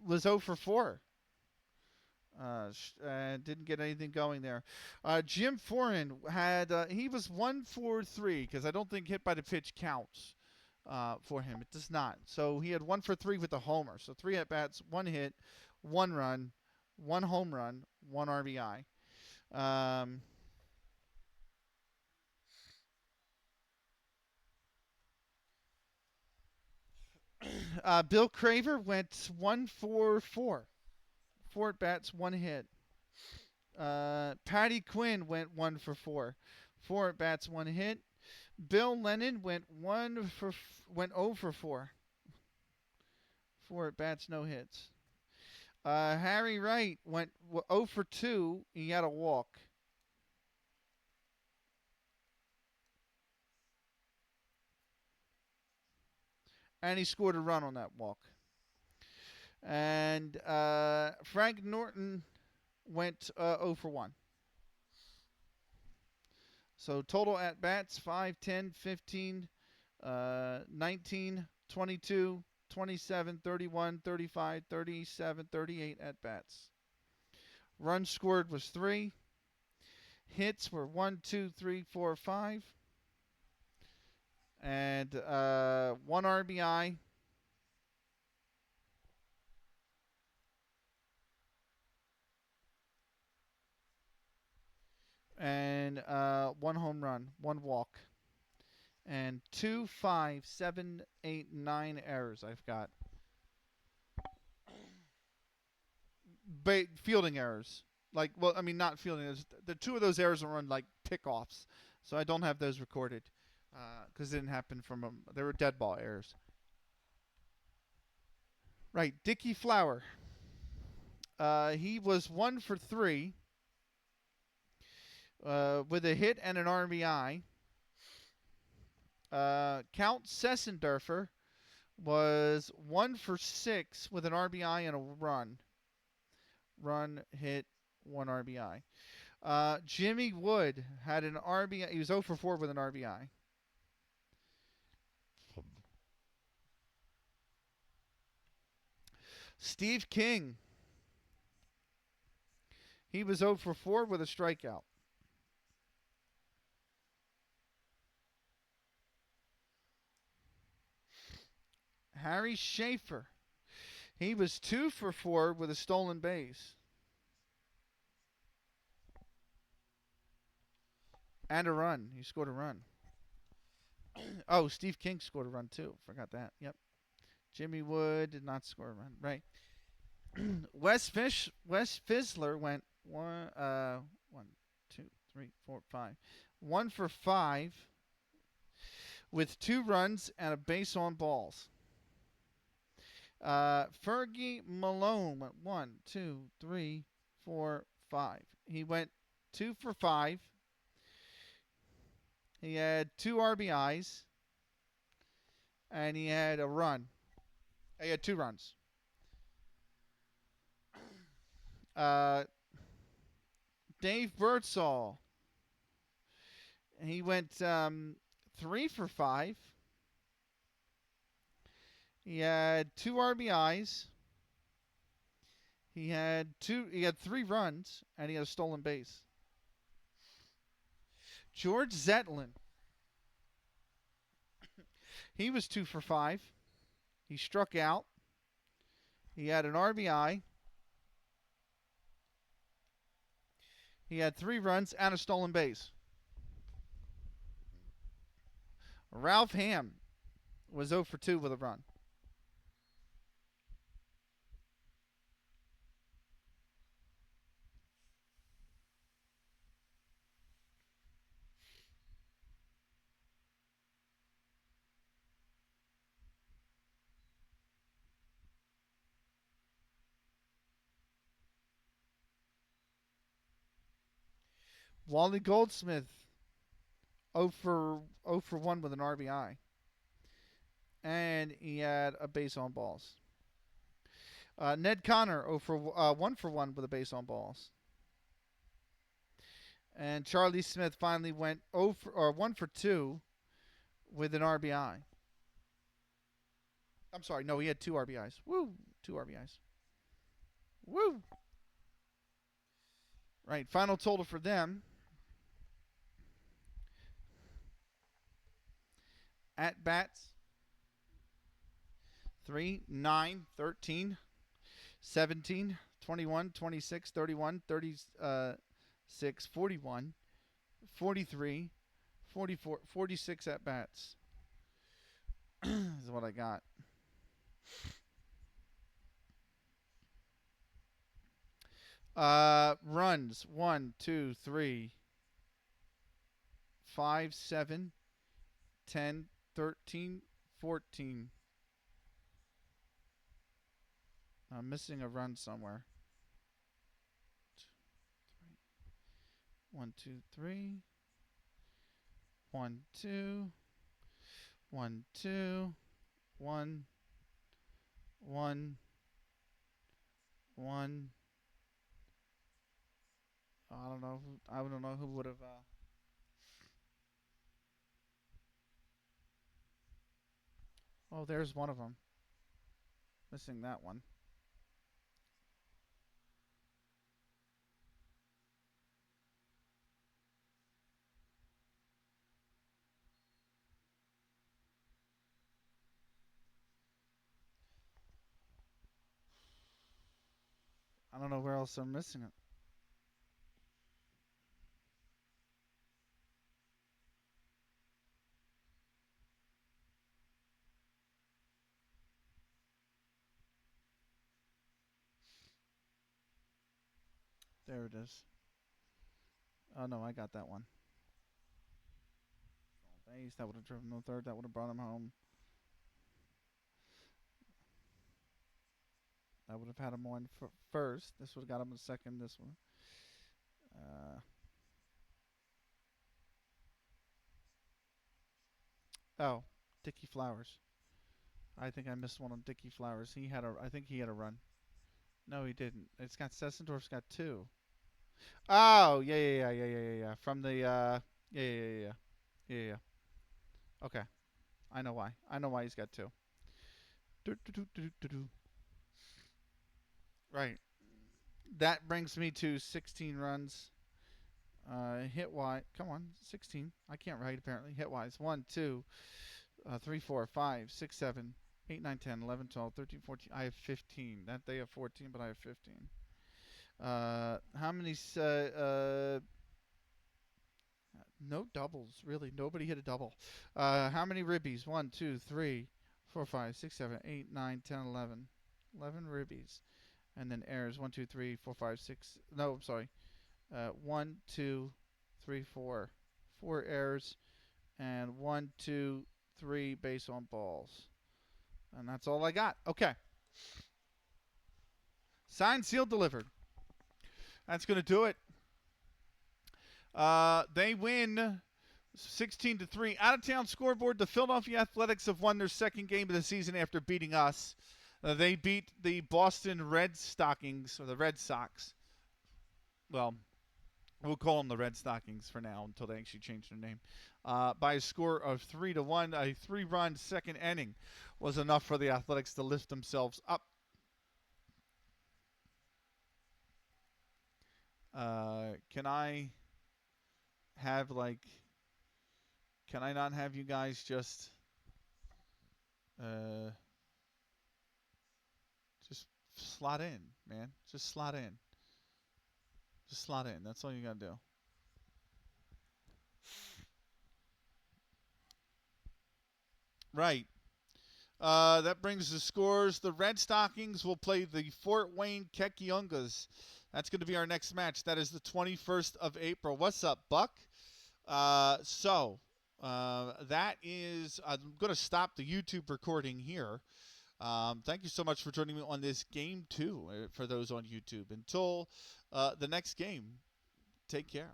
was 0 for 4. Didn't get anything going there. Jim Foran had he was 1 for 3 because I don't think hit by the pitch counts for him. It does not. So he had 1 for 3 with a homer. So 3 at bats, 1 hit, 1 run, 1 home run, 1 RBI. Bill Craver went 1 for 4. 4 at bats, 1 hit. Patty Quinn went 1 for 4. 4 at bats, 1 hit. Bill Lennon went 0 for 4. 4 at bats, no hits. Harry Wright went 0 for 2. He had a walk. And he scored a run on that walk. And Frank Norton went 0 for 1. So total at bats 5, 10, 15, 19, 22, 27, 31, 35, 37, 38 at bats. Runs scored was 3. Hits were 1, 2, 3, 4, 5. and 1 RBI, and 1 home run, 1 walk, and 2, 5, 7, 8, 9 errors. I've got fielding errors. Like, well, I mean, not fielding errors. The 2 of those errors are on like pickoffs, so I don't have those recorded because it didn't happen from them. They were dead ball errors. Right, Dickie Flower. He was 1 for 3 with a hit and an RBI. Count Sessendorfer was 1 for 6 with an RBI and a run. Run, hit, 1 RBI. Jimmy Wood had an RBI. He was 0 for 4 with an RBI. Steve King. He was 0 for 4 with a strikeout. Harry Schaefer. He was 2 for 4 with a stolen base. And a run. He scored a run. Oh, Steve King scored a run too. Forgot that. Yep. Jimmy Wood did not score a run. Right. Wes Fizzler went 1, 2, 3, 4, 5. 1 for 5 with 2 runs and a base on balls. Fergie Malone went 1, 2, 3, 4, 5. He went 2 for 5. He had 2 RBIs. And he had a run. He had 2 runs. Dave Birdsall. He went 3 for 5. He had 2 RBIs. He had 3 runs, and he had a stolen base. George Zetlin. He was 2 for 5. He struck out. He had an RBI. He had 3 runs and a stolen base. Ralph Hamm was 0 for 2 with a run. Wally Goldsmith 0 for 1 with an RBI. And he had a base on balls. Ned Connor 1 for 1 with a base on balls. And Charlie Smith finally went 1 for 2 with an RBI. I'm sorry, no, he had 2 RBIs. Woo! 2 RBIs. Woo! Right, final total for them. At bats 3, 9, 13, 17, 21, 26, 31, 36, 41, 43, 44, 46 at bats. Is what I got. Runs 1, 2, 3, 5, 7, 10, 13, 14. I'm missing a run somewhere. 1, 2, 3. 1, 2. 1, 2. 1. 1. 1. I don't know who would have. Oh, there's one of them. Missing that one. I don't know where else I'm missing it. There it is. Oh no, I got that one. Base. That would have driven the third. That would have brought him home. That would have had him on first. This would have got him a second. This one. Oh, Dickie Flowers. I think I missed one on Dickie Flowers. He had a. I think he had a run. No, he didn't. It's got Sessendorf's got two. Oh, yeah. From the yeah. Okay, I know why. I know why he's got two. Right. That brings me to 16 runs. Hit wise. Come on, 16. I can't write apparently. Hit wise. 1, 2, 3, 4, 5, 6, 7, 8, 9, 10, 11, 12, 13, 14. I have 15. That they have 14, but I have 15. How many? No doubles, really. Nobody hit a double. How many ribbies? 1, 2, 3, 4, 5, 6, 7, 8, 9, 10, 11. 11 ribbies. And then errors. 1, 2, 3, 4, 5, 6. No, I'm sorry. 1, 2, 3, 4. 4 errors. And 1, 2, 3 base on balls. And that's all I got. Okay. Signed, sealed, delivered. That's going to do it. They win 16-3. Out of town scoreboard. The Philadelphia Athletics have won their second game of the season after beating us. They beat the Boston Red Stockings, or the Red Sox. Well, we'll call them the Red Stockings for now until they actually change their name. By a score of 3-1. A 3-run second inning was enough for the Athletics to lift themselves up. Can I have can I not have you guys just slot in, man? Just slot in. Just slot in. That's all you gotta do. Right. That brings the scores. The Red Stockings will play the Fort Wayne Kekiongas. That's going to be our next match. That is the 21st of April. What's up, Buck? That is, I'm going to stop the YouTube recording here. Thank you so much for joining me on this game 2 for those on YouTube. Until the next game, take care.